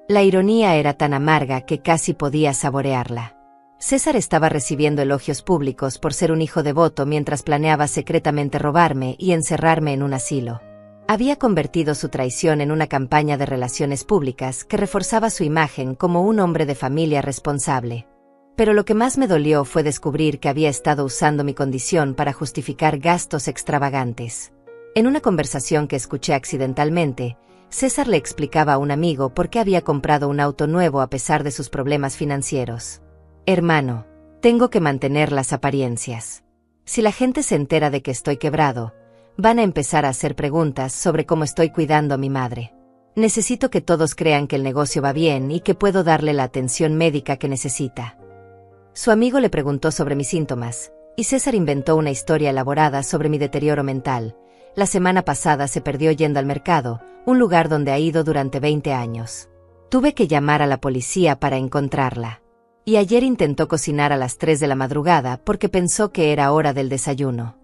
Speaker 1: La ironía era tan amarga que casi podía saborearla. César estaba recibiendo elogios públicos por ser un hijo devoto mientras planeaba secretamente robarme y encerrarme en un asilo. Había convertido su traición en una campaña de relaciones públicas que reforzaba su imagen como un hombre de familia responsable. Pero lo que más me dolió fue descubrir que había estado usando mi condición para justificar gastos extravagantes. En una conversación que escuché accidentalmente, César le explicaba a un amigo por qué había comprado un auto nuevo a pesar de sus problemas financieros. Hermano, tengo que mantener las apariencias. Si la gente se entera de que estoy quebrado, van a empezar a hacer preguntas sobre cómo estoy cuidando a mi madre. Necesito que todos crean que el negocio va bien y que puedo darle la atención médica que necesita. Su amigo le preguntó sobre mis síntomas, y César inventó una historia elaborada sobre mi deterioro mental. La semana pasada se perdió yendo al mercado, un lugar donde ha ido durante 20 años. Tuve que llamar a la policía para encontrarla. Y ayer intentó cocinar a las 3 de la madrugada porque pensó que era hora del desayuno.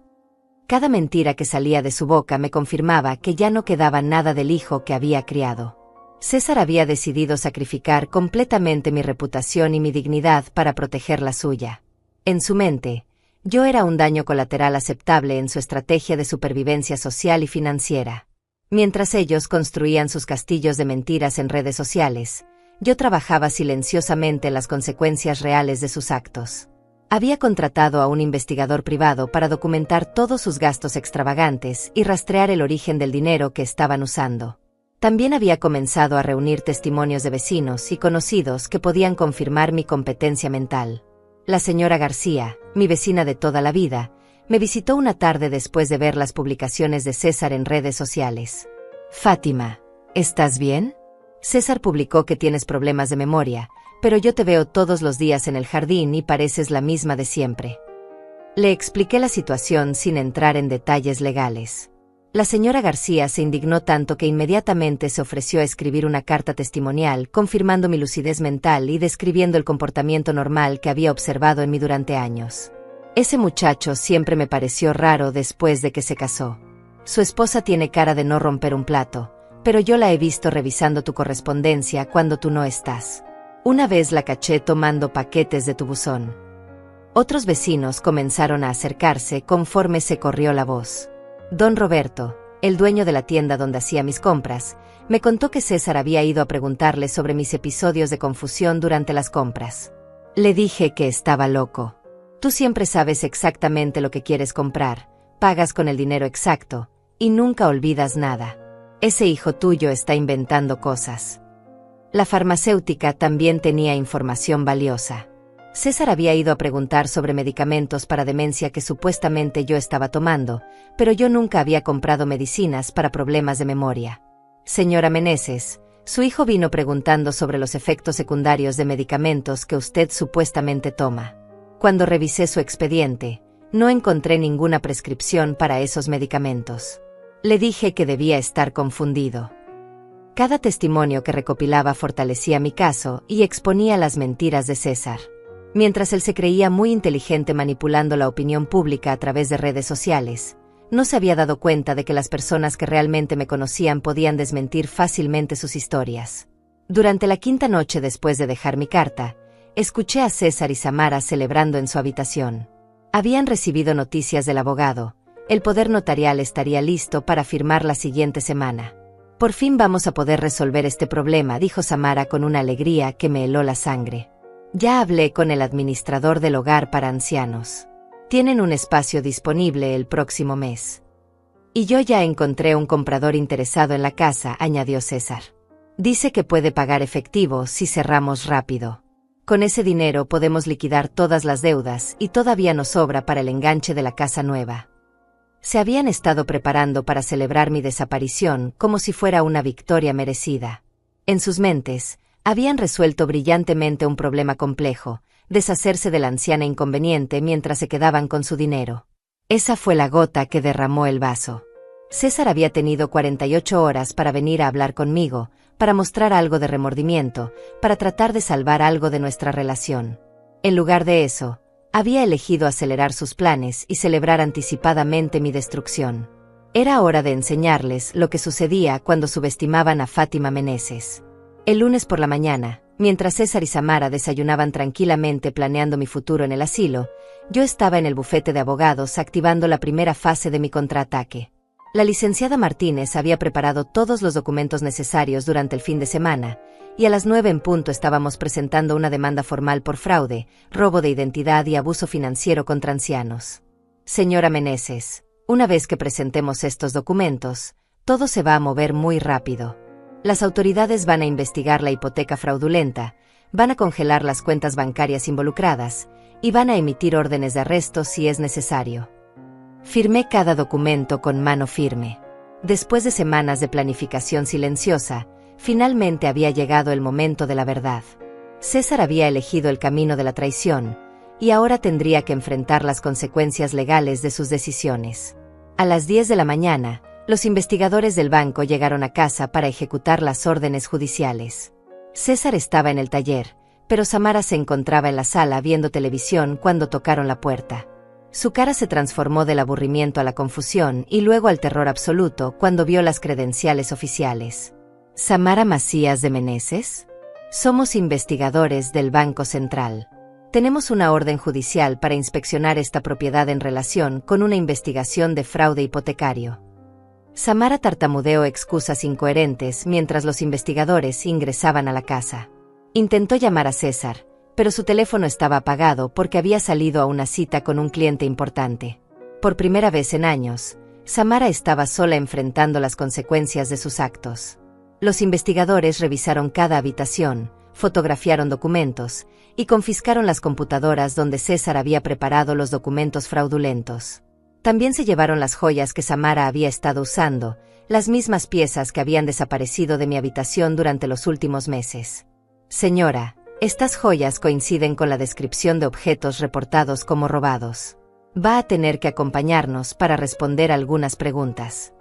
Speaker 1: Cada mentira que salía de su boca me confirmaba que ya no quedaba nada del hijo que había criado. César había decidido sacrificar completamente mi reputación y mi dignidad para proteger la suya. En su mente, yo era un daño colateral aceptable en su estrategia de supervivencia social y financiera. Mientras ellos construían sus castillos de mentiras en redes sociales, yo trabajaba silenciosamente en las consecuencias reales de sus actos. Había contratado a un investigador privado para documentar todos sus gastos extravagantes y rastrear el origen del dinero que estaban usando. También había comenzado a reunir testimonios de vecinos y conocidos que podían confirmar mi competencia mental. La señora García, mi vecina de toda la vida, me visitó una tarde después de ver las publicaciones de César en redes sociales. Fátima, ¿estás bien? César publicó que tienes problemas de memoria, pero yo te veo todos los días en el jardín y pareces la misma de siempre. Le expliqué la situación sin entrar en detalles legales. La señora García se indignó tanto que inmediatamente se ofreció a escribir una carta testimonial confirmando mi lucidez mental y describiendo el comportamiento normal que había observado en mí durante años. Ese muchacho siempre me pareció raro después de que se casó. Su esposa tiene cara de no romper un plato, pero yo la he visto revisando tu correspondencia cuando tú no estás. Una vez la caché tomando paquetes de tu buzón. Otros vecinos comenzaron a acercarse conforme se corrió la voz. Don Roberto, el dueño de la tienda donde hacía mis compras, me contó que César había ido a preguntarle sobre mis episodios de confusión durante las compras. Le dije que estaba loco. Tú siempre sabes exactamente lo que quieres comprar, pagas con el dinero exacto, y nunca olvidas nada. Ese hijo tuyo está inventando cosas. La farmacéutica también tenía información valiosa. César había ido a preguntar sobre medicamentos para demencia que supuestamente yo estaba tomando, pero yo nunca había comprado medicinas para problemas de memoria. Señora Meneses, su hijo vino preguntando sobre los efectos secundarios de medicamentos que usted supuestamente toma. Cuando revisé su expediente, no encontré ninguna prescripción para esos medicamentos. Le dije que debía estar confundido. Cada testimonio que recopilaba fortalecía mi caso y exponía las mentiras de César. Mientras él se creía muy inteligente manipulando la opinión pública a través de redes sociales, no se había dado cuenta de que las personas que realmente me conocían podían desmentir fácilmente sus historias. Durante la quinta noche después de dejar mi carta, escuché a César y Samara celebrando en su habitación. Habían recibido noticias del abogado. El poder notarial estaría listo para firmar la siguiente semana. Por fin vamos a poder resolver este problema, dijo Samara con una alegría que me heló la sangre. Ya hablé con el administrador del hogar para ancianos. Tienen un espacio disponible el próximo mes. Y yo ya encontré un comprador interesado en la casa, añadió César. Dice que puede pagar efectivo si cerramos rápido. Con ese dinero podemos liquidar todas las deudas y todavía nos sobra para el enganche de la casa nueva. Se habían estado preparando para celebrar mi desaparición como si fuera una victoria merecida. En sus mentes, habían resuelto brillantemente un problema complejo, deshacerse de la anciana inconveniente mientras se quedaban con su dinero. Esa fue la gota que derramó el vaso. César había tenido 48 horas para venir a hablar conmigo, para mostrar algo de remordimiento, para tratar de salvar algo de nuestra relación. En lugar de eso, había elegido acelerar sus planes y celebrar anticipadamente mi destrucción. Era hora de enseñarles lo que sucedía cuando subestimaban a Fátima Meneses. El lunes por la mañana, mientras César y Samara desayunaban tranquilamente planeando mi futuro en el asilo, yo estaba en el bufete de abogados activando la primera fase de mi contraataque. La licenciada Martínez había preparado todos los documentos necesarios durante el fin de semana, y a las 9 en punto estábamos presentando una demanda formal por fraude, robo de identidad y abuso financiero contra ancianos. Señora Meneses, una vez que presentemos estos documentos, todo se va a mover muy rápido. Las autoridades van a investigar la hipoteca fraudulenta, van a congelar las cuentas bancarias involucradas, y van a emitir órdenes de arresto si es necesario. Firmé cada documento con mano firme. Después de semanas de planificación silenciosa, finalmente había llegado el momento de la verdad. César había elegido el camino de la traición, y ahora tendría que enfrentar las consecuencias legales de sus decisiones. A las 10 de la mañana, los investigadores del banco llegaron a casa para ejecutar las órdenes judiciales. César estaba en el taller, pero Samara se encontraba en la sala viendo televisión cuando tocaron la puerta. Su cara se transformó del aburrimiento a la confusión y luego al terror absoluto cuando vio las credenciales oficiales. ¿Samara Macías de Meneses? Somos investigadores del Banco Central. Tenemos una orden judicial para inspeccionar esta propiedad en relación con una investigación de fraude hipotecario. Samara tartamudeó excusas incoherentes mientras los investigadores ingresaban a la casa. Intentó llamar a César, pero su teléfono estaba apagado porque había salido a una cita con un cliente importante. Por primera vez en años, Samara estaba sola enfrentando las consecuencias de sus actos. Los investigadores revisaron cada habitación, fotografiaron documentos, y confiscaron las computadoras donde César había preparado los documentos fraudulentos. También se llevaron las joyas que Samara había estado usando, las mismas piezas que habían desaparecido de mi habitación durante los últimos meses. Señora, estas joyas coinciden con la descripción de objetos reportados como robados. Va a tener que acompañarnos para responder algunas preguntas.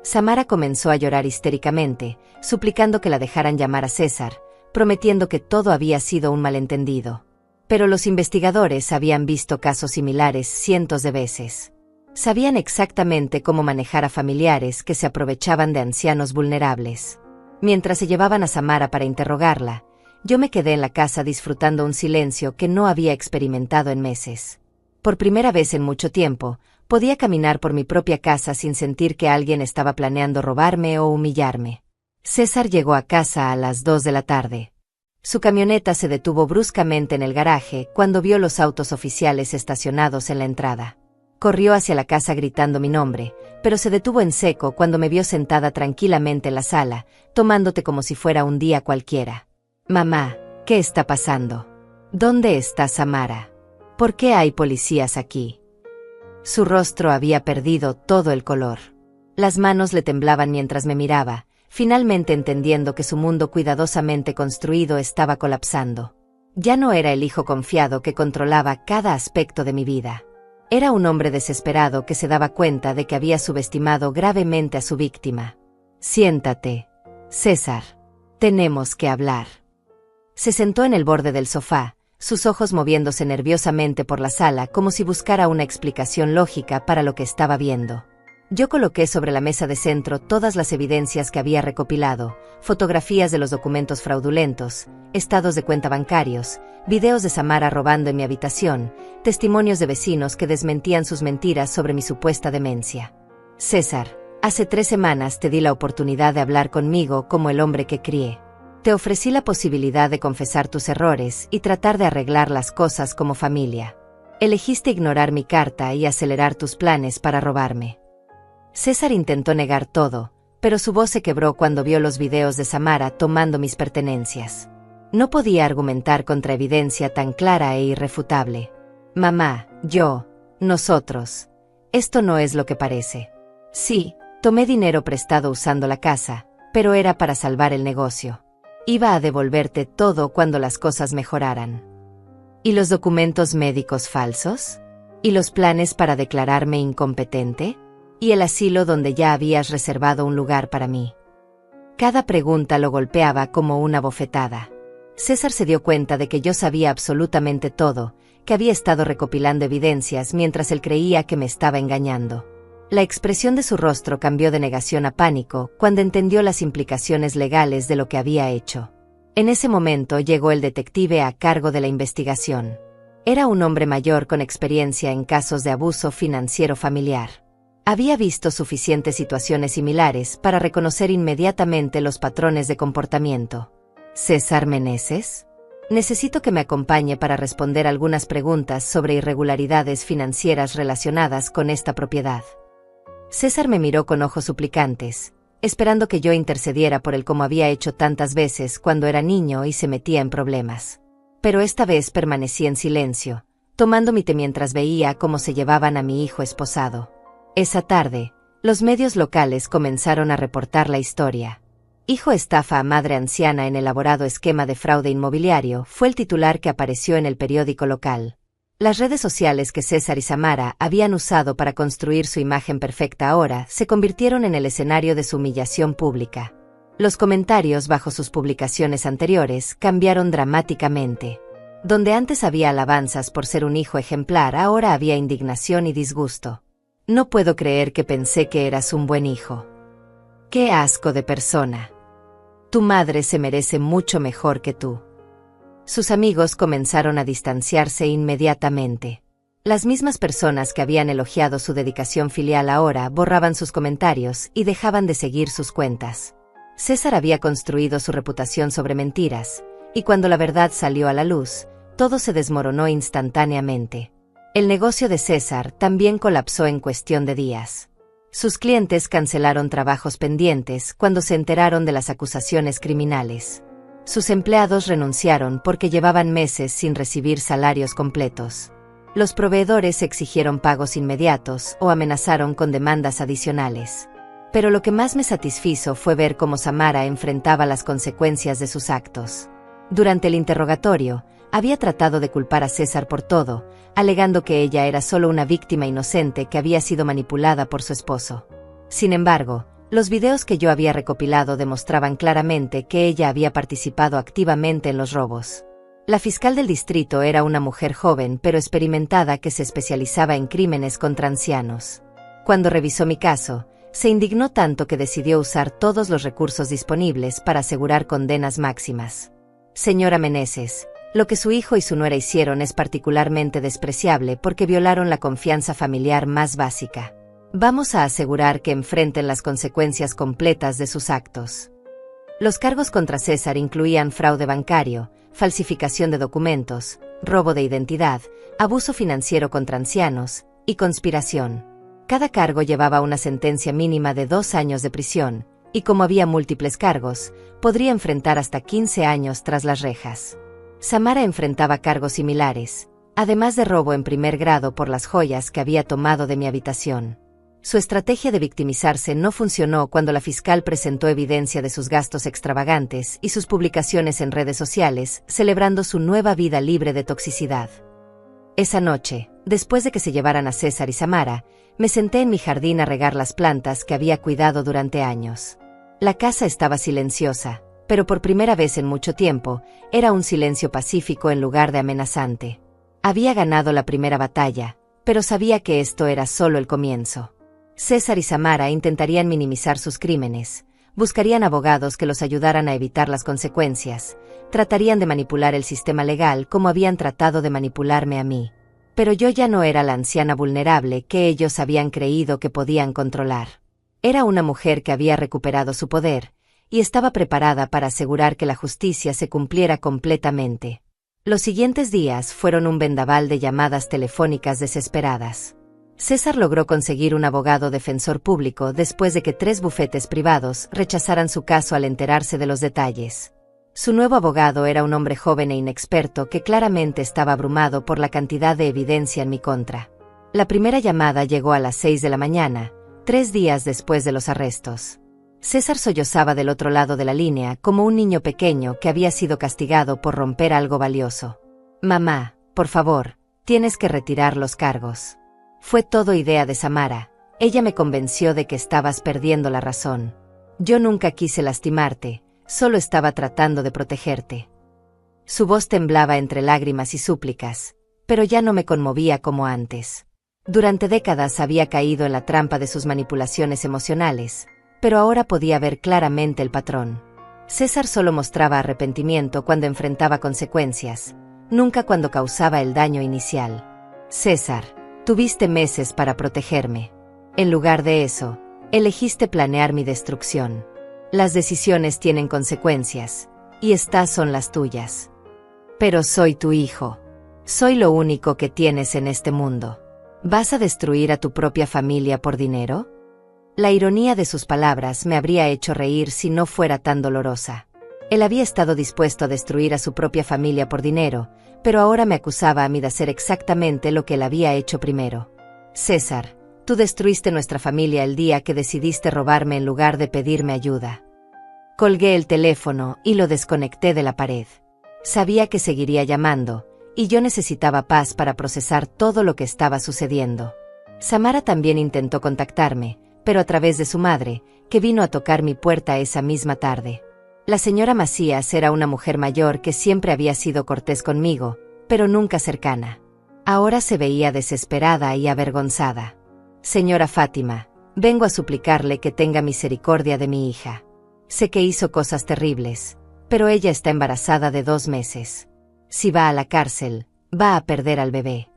Speaker 1: Samara comenzó a llorar histéricamente, suplicando que la dejaran llamar a César, prometiendo que todo había sido un malentendido. Pero los investigadores habían visto casos similares cientos de veces. Sabían exactamente cómo manejar a familiares que se aprovechaban de ancianos vulnerables. Mientras se llevaban a Samara para interrogarla, yo me quedé en la casa disfrutando un silencio que no había experimentado en meses. Por primera vez en mucho tiempo, podía caminar por mi propia casa sin sentir que alguien estaba planeando robarme o humillarme. César llegó a casa a las 2 de la tarde. Su camioneta se detuvo bruscamente en el garaje cuando vio los autos oficiales estacionados en la entrada. Corrió hacia la casa gritando mi nombre, pero se detuvo en seco cuando me vio sentada tranquilamente en la sala, tomándote como si fuera un día cualquiera. Mamá, ¿qué está pasando? ¿Dónde está Samara? ¿Por qué hay policías aquí? Su rostro había perdido todo el color. Las manos le temblaban mientras me miraba, finalmente entendiendo que su mundo cuidadosamente construido estaba colapsando. Ya no era el hijo confiado que controlaba cada aspecto de mi vida. Era un hombre desesperado que se daba cuenta de que había subestimado gravemente a su víctima. Siéntate, César. Tenemos que hablar. Se sentó en el borde del sofá, sus ojos moviéndose nerviosamente por la sala como si buscara una explicación lógica para lo que estaba viendo. Yo coloqué sobre la mesa de centro todas las evidencias que había recopilado, fotografías de los documentos fraudulentos, estados de cuenta bancarios, videos de Samara robando en mi habitación, testimonios de vecinos que desmentían sus mentiras sobre mi supuesta demencia. César, hace 3 semanas te di la oportunidad de hablar conmigo como el hombre que crié. Te ofrecí la posibilidad de confesar tus errores y tratar de arreglar las cosas como familia. Elegiste ignorar mi carta y acelerar tus planes para robarme. César intentó negar todo, pero su voz se quebró cuando vio los videos de Samara tomando mis pertenencias. No podía argumentar contra evidencia tan clara e irrefutable. Mamá, nosotros. Esto no es lo que parece. Sí, tomé dinero prestado usando la casa, pero era para salvar el negocio. Iba a devolverte todo cuando las cosas mejoraran. ¿Y los documentos médicos falsos? ¿Y los planes para declararme incompetente? ¿Y el asilo donde ya habías reservado un lugar para mí? Cada pregunta lo golpeaba como una bofetada. César se dio cuenta de que yo sabía absolutamente todo, que había estado recopilando evidencias mientras él creía que me estaba engañando. La expresión de su rostro cambió de negación a pánico cuando entendió las implicaciones legales de lo que había hecho. En ese momento llegó el detective a cargo de la investigación. Era un hombre mayor con experiencia en casos de abuso financiero familiar. Había visto suficientes situaciones similares para reconocer inmediatamente los patrones de comportamiento. ¿César Meneses? Necesito que me acompañe para responder algunas preguntas sobre irregularidades financieras relacionadas con esta propiedad. César me miró con ojos suplicantes, esperando que yo intercediera por él como había hecho tantas veces cuando era niño y se metía en problemas. Pero esta vez permanecí en silencio, tomando mi té mientras veía cómo se llevaban a mi hijo esposado. Esa tarde, los medios locales comenzaron a reportar la historia. Hijo estafa a madre anciana en elaborado esquema de fraude inmobiliario fue el titular que apareció en el periódico local. Las redes sociales que César y Samara habían usado para construir su imagen perfecta ahora se convirtieron en el escenario de su humillación pública. Los comentarios bajo sus publicaciones anteriores cambiaron dramáticamente. Donde antes había alabanzas por ser un hijo ejemplar, ahora había indignación y disgusto. No puedo creer que pensé que eras un buen hijo. ¡Qué asco de persona! Tu madre se merece mucho mejor que tú. Sus amigos comenzaron a distanciarse inmediatamente. Las mismas personas que habían elogiado su dedicación filial ahora borraban sus comentarios y dejaban de seguir sus cuentas. César había construido su reputación sobre mentiras, y cuando la verdad salió a la luz, todo se desmoronó instantáneamente. El negocio de César también colapsó en cuestión de días. Sus clientes cancelaron trabajos pendientes cuando se enteraron de las acusaciones criminales. Sus empleados renunciaron porque llevaban meses sin recibir salarios completos. Los proveedores exigieron pagos inmediatos o amenazaron con demandas adicionales. Pero lo que más me satisfizo fue ver cómo Samara enfrentaba las consecuencias de sus actos. Durante el interrogatorio, había tratado de culpar a César por todo, alegando que ella era solo una víctima inocente que había sido manipulada por su esposo. Sin embargo, los videos que yo había recopilado demostraban claramente que ella había participado activamente en los robos. La fiscal del distrito era una mujer joven pero experimentada que se especializaba en crímenes contra ancianos. Cuando revisó mi caso, se indignó tanto que decidió usar todos los recursos disponibles para asegurar condenas máximas. Señora Meneses, lo que su hijo y su nuera hicieron es particularmente despreciable porque violaron la confianza familiar más básica. Vamos a asegurar que enfrenten las consecuencias completas de sus actos. Los cargos contra César incluían fraude bancario, falsificación de documentos, robo de identidad, abuso financiero contra ancianos y conspiración. Cada cargo llevaba una sentencia mínima de 2 años de prisión, y como había múltiples cargos, podría enfrentar hasta 15 años tras las rejas. Samara enfrentaba cargos similares, además de robo en primer grado por las joyas que había tomado de mi habitación. Su estrategia de victimizarse no funcionó cuando la fiscal presentó evidencia de sus gastos extravagantes y sus publicaciones en redes sociales, celebrando su nueva vida libre de toxicidad. Esa noche, después de que se llevaran a César y Samara, me senté en mi jardín a regar las plantas que había cuidado durante años. La casa estaba silenciosa, pero por primera vez en mucho tiempo, era un silencio pacífico en lugar de amenazante. Había ganado la primera batalla, pero sabía que esto era solo el comienzo. César y Samara intentarían minimizar sus crímenes, buscarían abogados que los ayudaran a evitar las consecuencias, tratarían de manipular el sistema legal como habían tratado de manipularme a mí. Pero yo ya no era la anciana vulnerable que ellos habían creído que podían controlar. Era una mujer que había recuperado su poder, y estaba preparada para asegurar que la justicia se cumpliera completamente. Los siguientes días fueron un vendaval de llamadas telefónicas desesperadas. César logró conseguir un abogado defensor público después de que 3 bufetes privados rechazaran su caso al enterarse de los detalles. Su nuevo abogado era un hombre joven e inexperto que claramente estaba abrumado por la cantidad de evidencia en mi contra. La primera llamada llegó a las 6 de la mañana, 3 días después de los arrestos. César sollozaba del otro lado de la línea como un niño pequeño que había sido castigado por romper algo valioso. «Mamá, por favor, tienes que retirar los cargos». Fue todo idea de Samara. Ella me convenció de que estabas perdiendo la razón. Yo nunca quise lastimarte, solo estaba tratando de protegerte. Su voz temblaba entre lágrimas y súplicas, pero ya no me conmovía como antes. Durante décadas había caído en la trampa de sus manipulaciones emocionales, pero ahora podía ver claramente el patrón. César solo mostraba arrepentimiento cuando enfrentaba consecuencias, nunca cuando causaba el daño inicial. César, tuviste meses para protegerme. En lugar de eso, elegiste planear mi destrucción. Las decisiones tienen consecuencias, y estas son las tuyas. Pero soy tu hijo. Soy lo único que tienes en este mundo. ¿Vas a destruir a tu propia familia por dinero? La ironía de sus palabras me habría hecho reír si no fuera tan dolorosa. Él había estado dispuesto a destruir a su propia familia por dinero, pero ahora me acusaba a mí de hacer exactamente lo que él había hecho primero. César, tú destruiste nuestra familia el día que decidiste robarme en lugar de pedirme ayuda. Colgué el teléfono y lo desconecté de la pared. Sabía que seguiría llamando, y yo necesitaba paz para procesar todo lo que estaba sucediendo. Samara también intentó contactarme, pero a través de su madre, que vino a tocar mi puerta esa misma tarde. La señora Macías era una mujer mayor que siempre había sido cortés conmigo, pero nunca cercana. Ahora se veía desesperada y avergonzada. Señora Fátima, vengo a suplicarle que tenga misericordia de mi hija. Sé que hizo cosas terribles, pero ella está embarazada de 2 meses. Si va a la cárcel, va a perder al bebé.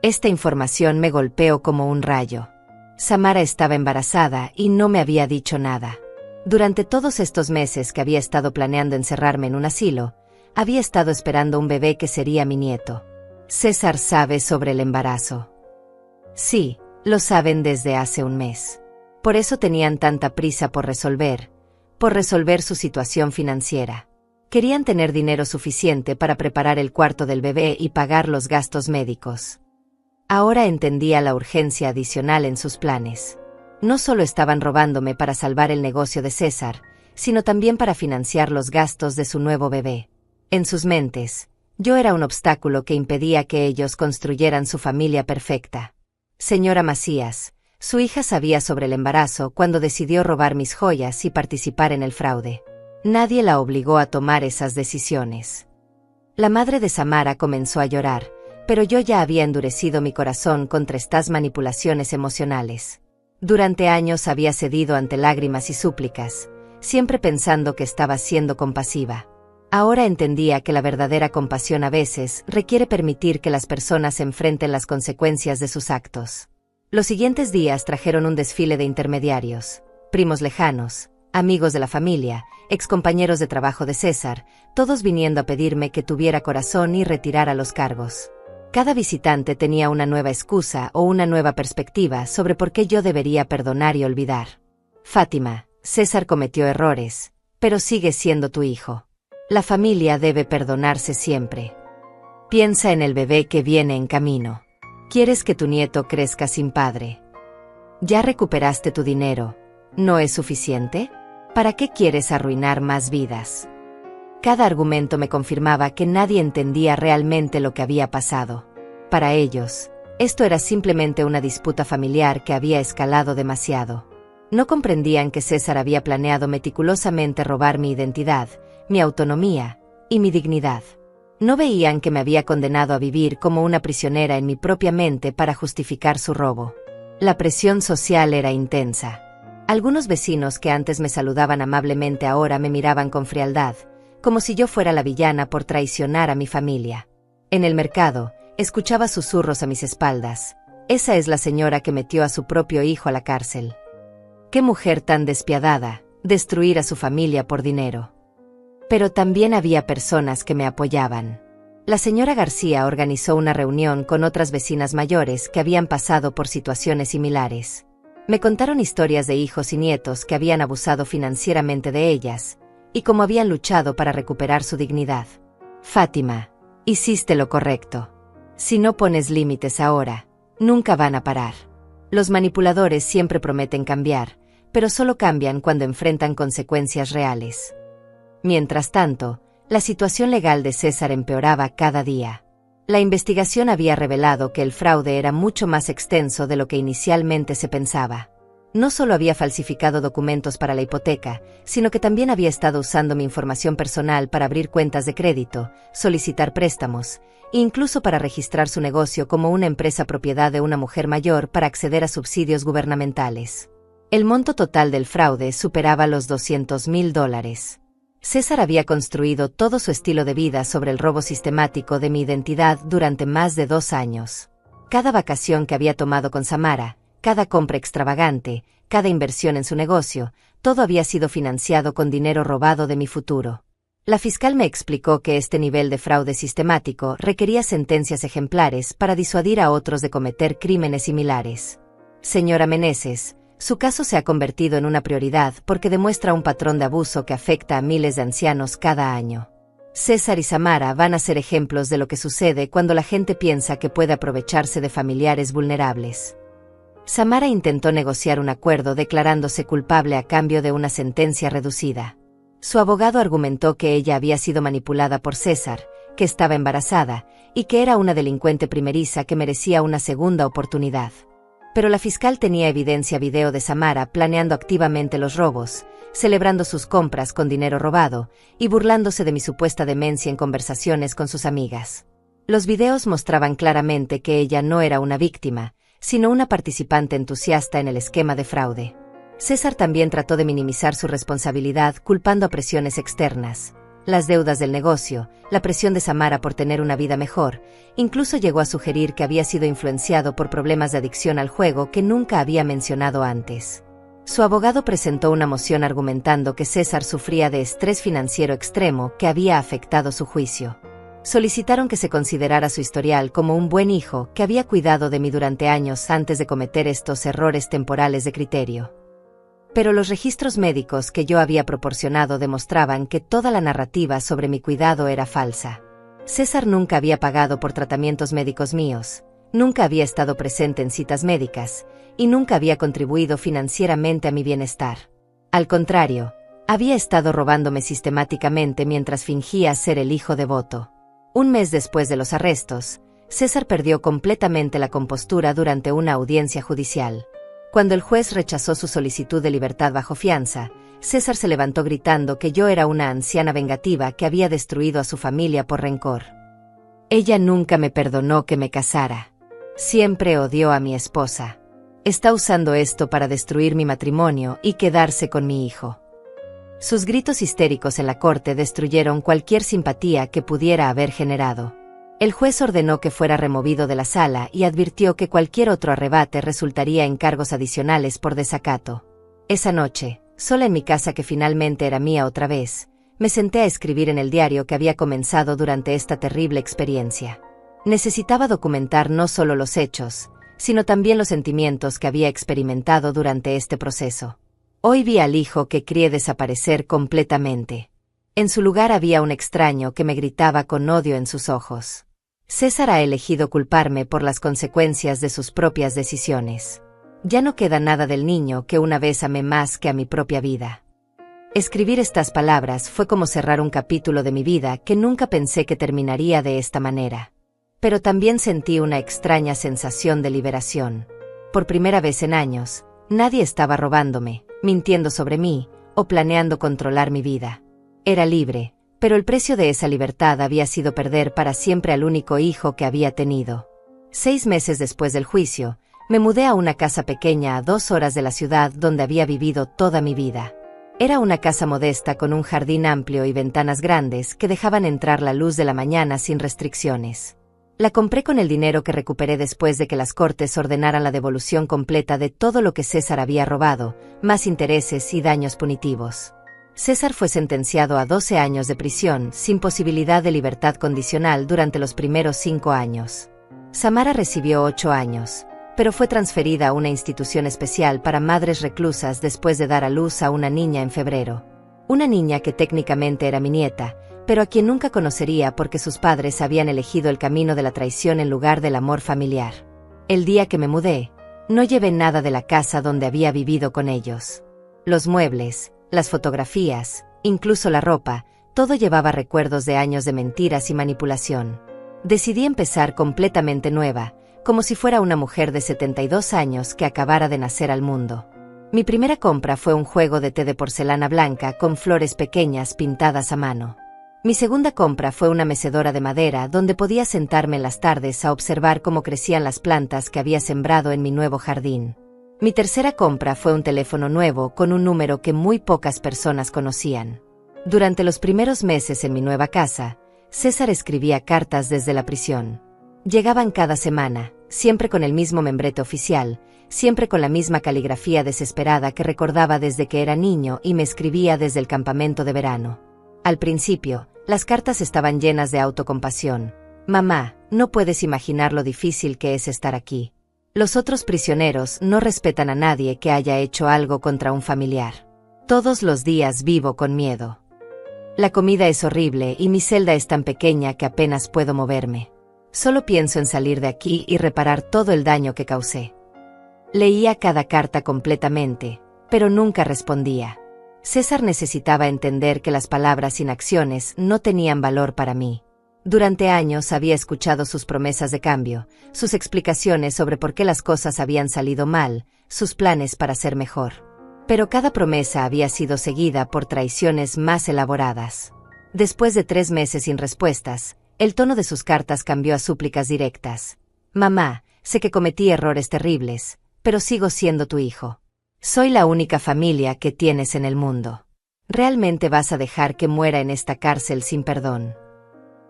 Speaker 1: Esta información me golpeó como un rayo. Samara estaba embarazada y no me había dicho nada. Durante todos estos meses que había estado planeando encerrarme en un asilo, había estado esperando un bebé que sería mi nieto. César sabe sobre el embarazo. Sí, lo saben desde hace un mes. Por eso tenían tanta prisa por resolver su situación financiera. Querían tener dinero suficiente para preparar el cuarto del bebé y pagar los gastos médicos. Ahora entendía la urgencia adicional en sus planes. No solo estaban robándome para salvar el negocio de César, sino también para financiar los gastos de su nuevo bebé. En sus mentes, yo era un obstáculo que impedía que ellos construyeran su familia perfecta. Señora Macías, su hija sabía sobre el embarazo cuando decidió robar mis joyas y participar en el fraude. Nadie la obligó a tomar esas decisiones. La madre de Samara comenzó a llorar, pero yo ya había endurecido mi corazón contra estas manipulaciones emocionales. Durante años había cedido ante lágrimas y súplicas, siempre pensando que estaba siendo compasiva. Ahora entendía que la verdadera compasión a veces requiere permitir que las personas enfrenten las consecuencias de sus actos. Los siguientes días trajeron un desfile de intermediarios, primos lejanos, amigos de la familia, excompañeros de trabajo de César, todos viniendo a pedirme que tuviera corazón y retirara los cargos. Cada visitante tenía una nueva excusa o una nueva perspectiva sobre por qué yo debería perdonar y olvidar. Fátima, César cometió errores, pero sigue siendo tu hijo. La familia debe perdonarse siempre. Piensa en el bebé que viene en camino. ¿Quieres que tu nieto crezca sin padre? Ya recuperaste tu dinero. ¿No es suficiente? ¿Para qué quieres arruinar más vidas? Cada argumento me confirmaba que nadie entendía realmente lo que había pasado. Para ellos, esto era simplemente una disputa familiar que había escalado demasiado. No comprendían que César había planeado meticulosamente robar mi identidad, mi autonomía y mi dignidad. No veían que me había condenado a vivir como una prisionera en mi propia mente para justificar su robo. La presión social era intensa. Algunos vecinos que antes me saludaban amablemente ahora me miraban con frialdad, como si yo fuera la villana por traicionar a mi familia. En el mercado, escuchaba susurros a mis espaldas. Esa es la señora que metió a su propio hijo a la cárcel. ¡Qué mujer tan despiadada! destruir a su familia por dinero. Pero también había personas que me apoyaban. La señora García organizó una reunión con otras vecinas mayores que habían pasado por situaciones similares. Me contaron historias de hijos y nietos que habían abusado financieramente de ellas, y cómo habían luchado para recuperar su dignidad. Fátima, hiciste lo correcto. Si no pones límites ahora, nunca van a parar. Los manipuladores siempre prometen cambiar, pero solo cambian cuando enfrentan consecuencias reales. Mientras tanto, la situación legal de César empeoraba cada día. La investigación había revelado que el fraude era mucho más extenso de lo que inicialmente se pensaba. No solo había falsificado documentos para la hipoteca, sino que también había estado usando mi información personal para abrir cuentas de crédito, solicitar préstamos, e incluso para registrar su negocio como una empresa propiedad de una mujer mayor para acceder a subsidios gubernamentales. El monto total del fraude superaba los $200,000. César había construido todo su estilo de vida sobre el robo sistemático de mi identidad durante más de 2 años. Cada vacación que había tomado con Samara, cada compra extravagante, cada inversión en su negocio, todo había sido financiado con dinero robado de mi futuro. La fiscal me explicó que este nivel de fraude sistemático requería sentencias ejemplares para disuadir a otros de cometer crímenes similares. Señora Meneses, su caso se ha convertido en una prioridad porque demuestra un patrón de abuso que afecta a miles de ancianos cada año. César y Samara van a ser ejemplos de lo que sucede cuando la gente piensa que puede aprovecharse de familiares vulnerables. Samara intentó negociar un acuerdo declarándose culpable a cambio de una sentencia reducida. Su abogado argumentó que ella había sido manipulada por César, que estaba embarazada, y que era una delincuente primeriza que merecía una segunda oportunidad. Pero la fiscal tenía evidencia video de Samara planeando activamente los robos, celebrando sus compras con dinero robado, y burlándose de mi supuesta demencia en conversaciones con sus amigas. Los videos mostraban claramente que ella no era una víctima, sino una participante entusiasta en el esquema de fraude. César también trató de minimizar su responsabilidad culpando a presiones externas, las deudas del negocio, la presión de Samara por tener una vida mejor, incluso llegó a sugerir que había sido influenciado por problemas de adicción al juego que nunca había mencionado antes. Su abogado presentó una moción argumentando que César sufría de estrés financiero extremo que había afectado su juicio. Solicitaron que se considerara su historial como un buen hijo que había cuidado de mí durante años antes de cometer estos errores temporales de criterio. Pero los registros médicos que yo había proporcionado demostraban que toda la narrativa sobre mi cuidado era falsa. César nunca había pagado por tratamientos médicos míos, nunca había estado presente en citas médicas, y nunca había contribuido financieramente a mi bienestar. Al contrario, había estado robándome sistemáticamente mientras fingía ser el hijo devoto. Un mes después de los arrestos, César perdió completamente la compostura durante una audiencia judicial. Cuando el juez rechazó su solicitud de libertad bajo fianza, César se levantó gritando que yo era una anciana vengativa que había destruido a su familia por rencor. Ella nunca me perdonó que me casara. Siempre odió a mi esposa. Está usando esto para destruir mi matrimonio y quedarse con mi hijo. Sus gritos histéricos en la corte destruyeron cualquier simpatía que pudiera haber generado. El juez ordenó que fuera removido de la sala y advirtió que cualquier otro arrebate resultaría en cargos adicionales por desacato. Esa noche, sola en mi casa que finalmente era mía otra vez, me senté a escribir en el diario que había comenzado durante esta terrible experiencia. Necesitaba documentar no solo los hechos, sino también los sentimientos que había experimentado durante este proceso. Hoy vi al hijo que crié desaparecer completamente. En su lugar había un extraño que me gritaba con odio en sus ojos. César ha elegido culparme por las consecuencias de sus propias decisiones. Ya no queda nada del niño que una vez amé más que a mi propia vida. Escribir estas palabras fue como cerrar un capítulo de mi vida que nunca pensé que terminaría de esta manera. Pero también sentí una extraña sensación de liberación. Por primera vez en años, nadie estaba robándome, mintiendo sobre mí, o planeando controlar mi vida. Era libre, pero el precio de esa libertad había sido perder para siempre al único hijo que había tenido. 6 meses después del juicio, me mudé a una casa pequeña a 2 horas de la ciudad donde había vivido toda mi vida. Era una casa modesta con un jardín amplio y ventanas grandes que dejaban entrar la luz de la mañana sin restricciones. La compré con el dinero que recuperé después de que las Cortes ordenaran la devolución completa de todo lo que César había robado, más intereses y daños punitivos. César fue sentenciado a 12 años de prisión, sin posibilidad de libertad condicional durante los primeros 5 años. Samara recibió 8 años, pero fue transferida a una institución especial para madres reclusas después de dar a luz a una niña en febrero. Una niña que técnicamente era mi nieta, pero a quien nunca conocería porque sus padres habían elegido el camino de la traición en lugar del amor familiar. El día que me mudé, no llevé nada de la casa donde había vivido con ellos. Los muebles, las fotografías, incluso la ropa, todo llevaba recuerdos de años de mentiras y manipulación. Decidí empezar completamente nueva, como si fuera una mujer de 72 años que acabara de nacer al mundo. Mi primera compra fue un juego de té de porcelana blanca con flores pequeñas pintadas a mano. Mi segunda compra fue una mecedora de madera donde podía sentarme en las tardes a observar cómo crecían las plantas que había sembrado en mi nuevo jardín. Mi tercera compra fue un teléfono nuevo con un número que muy pocas personas conocían. Durante los primeros meses en mi nueva casa, César escribía cartas desde la prisión. Llegaban cada semana, siempre con el mismo membrete oficial, siempre con la misma caligrafía desesperada que recordaba desde que era niño y me escribía desde el campamento de verano. Al principio, las cartas estaban llenas de autocompasión. Mamá, no puedes imaginar lo difícil que es estar aquí. Los otros prisioneros no respetan a nadie que haya hecho algo contra un familiar. Todos los días vivo con miedo. La comida es horrible y mi celda es tan pequeña que apenas puedo moverme. Solo pienso en salir de aquí y reparar todo el daño que causé. Leía cada carta completamente, pero nunca respondía. César necesitaba entender que las palabras sin acciones no tenían valor para mí. Durante años había escuchado sus promesas de cambio, sus explicaciones sobre por qué las cosas habían salido mal, sus planes para ser mejor. Pero cada promesa había sido seguida por traiciones más elaboradas. Después de 3 meses sin respuestas, el tono de sus cartas cambió a súplicas directas. Mamá, sé que cometí errores terribles, pero sigo siendo tu hijo. Soy la única familia que tienes en el mundo. ¿Realmente vas a dejar que muera en esta cárcel sin perdón?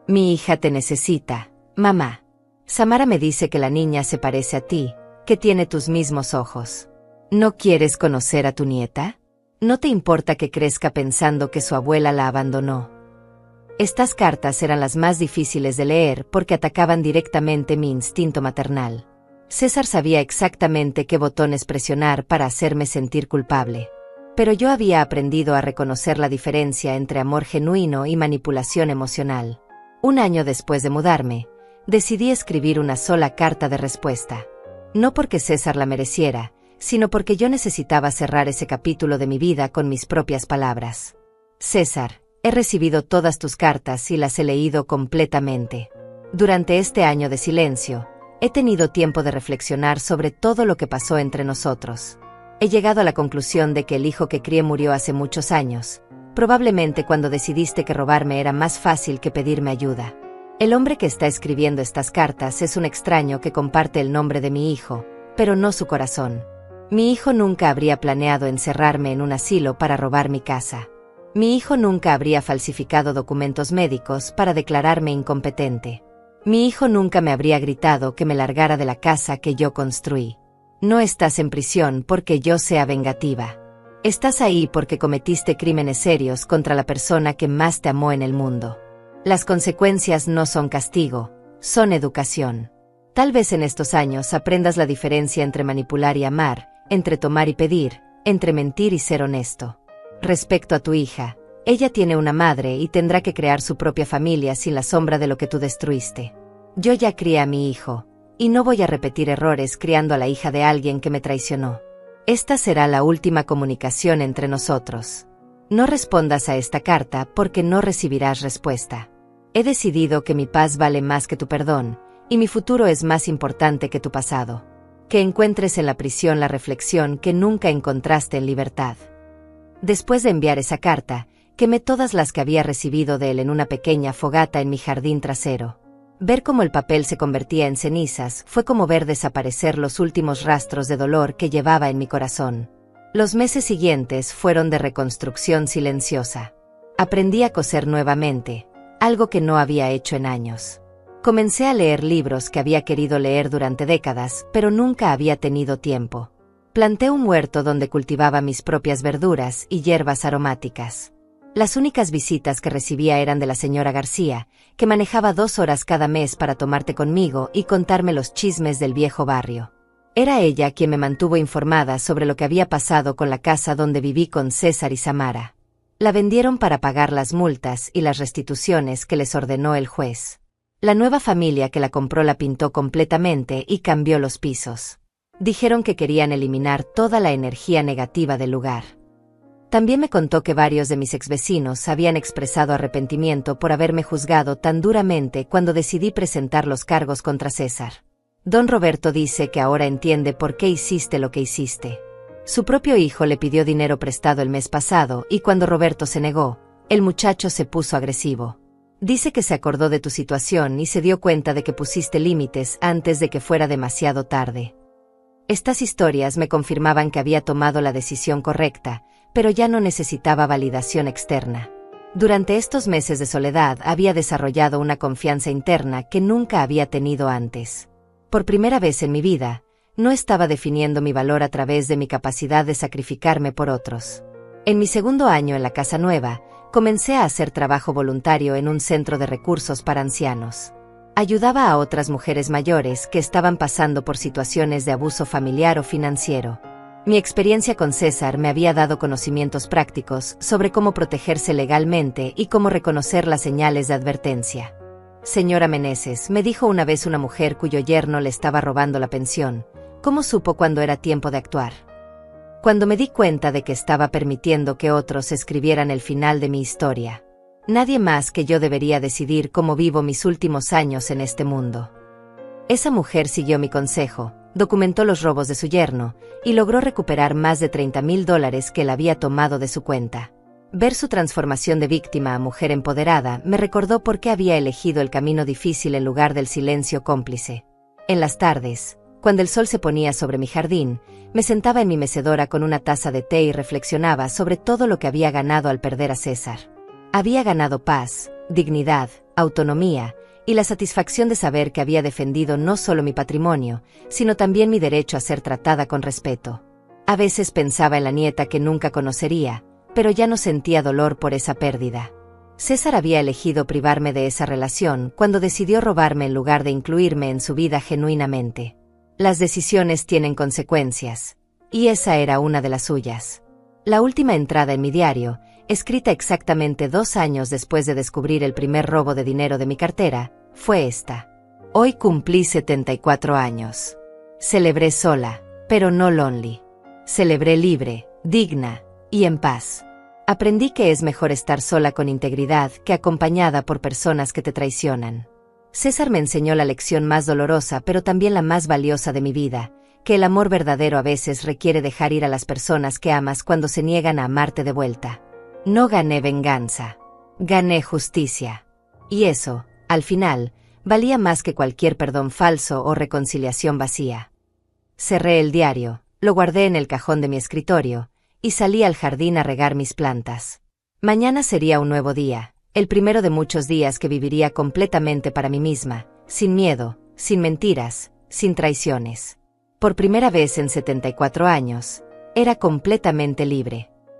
Speaker 1: Mi hija te necesita, mamá. Samara me dice que la niña se parece a ti, que tiene tus mismos ojos. ¿No quieres conocer a tu nieta? ¿No te importa que crezca pensando que su abuela la abandonó? Estas cartas eran las más difíciles de leer porque atacaban directamente mi instinto maternal. César sabía exactamente qué botones presionar para hacerme sentir culpable. Pero yo había aprendido a reconocer la diferencia entre amor genuino y manipulación emocional. Un año después de mudarme, decidí escribir una sola carta de respuesta. No porque César la mereciera, sino porque yo necesitaba cerrar ese capítulo de mi vida con mis propias palabras. César, he recibido todas tus cartas y las he leído completamente. Durante este año de silencio, he tenido tiempo de reflexionar sobre todo lo que pasó entre nosotros. He llegado a la conclusión de que el hijo que crié murió hace muchos años, probablemente cuando decidiste que robarme era más fácil que pedirme ayuda. El hombre que está escribiendo estas cartas es un extraño que comparte el nombre de mi hijo, pero no su corazón. Mi hijo nunca habría planeado encerrarme en un asilo para robar mi casa. Mi hijo nunca habría falsificado documentos médicos para declararme incompetente. Mi hijo nunca me habría gritado que me largara de la casa que yo construí. No estás en prisión porque yo sea vengativa. Estás ahí porque cometiste crímenes serios contra la persona que más te amó en el mundo. Las consecuencias no son castigo, son educación. Tal vez en estos años aprendas la diferencia entre manipular y amar, entre tomar y pedir, entre mentir y ser honesto. Respecto a tu hija, ella tiene una madre y tendrá que crear su propia familia sin la sombra de lo que tú destruiste. Yo ya crié a mi hijo, y no voy a repetir errores criando a la hija de alguien que me traicionó. Esta será la última comunicación entre nosotros. No respondas a esta carta porque no recibirás respuesta. He decidido que mi paz vale más que tu perdón, y mi futuro es más importante que tu pasado. Que encuentres en la prisión la reflexión que nunca encontraste en libertad. Después de enviar esa carta, quemé todas las que había recibido de él en una pequeña fogata en mi jardín trasero. Ver cómo el papel se convertía en cenizas fue como ver desaparecer los últimos rastros de dolor que llevaba en mi corazón. Los meses siguientes fueron de reconstrucción silenciosa. Aprendí a coser nuevamente, algo que no había hecho en años. Comencé a leer libros que había querido leer durante décadas, pero nunca había tenido tiempo. Planté un huerto donde cultivaba mis propias verduras y hierbas aromáticas. Las únicas visitas que recibía eran de la señora García, que manejaba 2 horas cada mes para tomar té conmigo y contarme los chismes del viejo barrio. Era ella quien me mantuvo informada sobre lo que había pasado con la casa donde viví con César y Samara. La vendieron para pagar las multas y las restituciones que les ordenó el juez. La nueva familia que la compró la pintó completamente y cambió los pisos. Dijeron que querían eliminar toda la energía negativa del lugar. También me contó que varios de mis exvecinos habían expresado arrepentimiento por haberme juzgado tan duramente cuando decidí presentar los cargos contra César. Don Roberto dice que ahora entiende por qué hiciste lo que hiciste. Su propio hijo le pidió dinero prestado el mes pasado y cuando Roberto se negó, el muchacho se puso agresivo. Dice que se acordó de tu situación y se dio cuenta de que pusiste límites antes de que fuera demasiado tarde. Estas historias me confirmaban que había tomado la decisión correcta, pero ya no necesitaba validación externa. Durante estos meses de soledad había desarrollado una confianza interna que nunca había tenido antes. Por primera vez en mi vida, no estaba definiendo mi valor a través de mi capacidad de sacrificarme por otros. En mi segundo año en la casa nueva, comencé a hacer trabajo voluntario en un centro de recursos para ancianos. Ayudaba a otras mujeres mayores que estaban pasando por situaciones de abuso familiar o financiero. Mi experiencia con César me había dado conocimientos prácticos sobre cómo protegerse legalmente y cómo reconocer las señales de advertencia. Señora Meneses, me dijo una vez una mujer cuyo yerno le estaba robando la pensión, ¿cómo supo cuando era tiempo de actuar? Cuando me di cuenta de que estaba permitiendo que otros escribieran el final de mi historia. Nadie más que yo debería decidir cómo vivo mis últimos años en este mundo. Esa mujer siguió mi consejo, documentó los robos de su yerno, y logró recuperar más de $30,000 que él había tomado de su cuenta. Ver su transformación de víctima a mujer empoderada me recordó por qué había elegido el camino difícil en lugar del silencio cómplice. En las tardes, cuando el sol se ponía sobre mi jardín, me sentaba en mi mecedora con una taza de té y reflexionaba sobre todo lo que había ganado al perder a César. Había ganado paz, dignidad, autonomía, y la satisfacción de saber que había defendido no solo mi patrimonio, sino también mi derecho a ser tratada con respeto. A veces pensaba en la nieta que nunca conocería, pero ya no sentía dolor por esa pérdida. César había elegido privarme de esa relación cuando decidió robarme en lugar de incluirme en su vida genuinamente. Las decisiones tienen consecuencias, y esa era una de las suyas. La última entrada en mi diario, escrita exactamente 2 años después de descubrir el primer robo de dinero de mi cartera, fue esta. Hoy cumplí 74 años. Celebré sola, pero no lonely. Celebré libre, digna y en paz. Aprendí que es mejor estar sola con integridad que acompañada por personas que te traicionan. César me enseñó la lección más dolorosa pero también la más valiosa de mi vida, que el amor verdadero a veces requiere dejar ir a las personas que amas cuando se niegan a amarte de vuelta. No gané venganza. Gané justicia. Y eso, al final, valía más que cualquier perdón falso o reconciliación vacía. Cerré el diario, lo guardé en el cajón de mi escritorio, y salí al jardín a regar mis plantas. Mañana sería un nuevo día, el primero de muchos días que viviría completamente para mí misma, sin miedo, sin mentiras, sin traiciones. Por primera vez en 74 años, era completamente libre.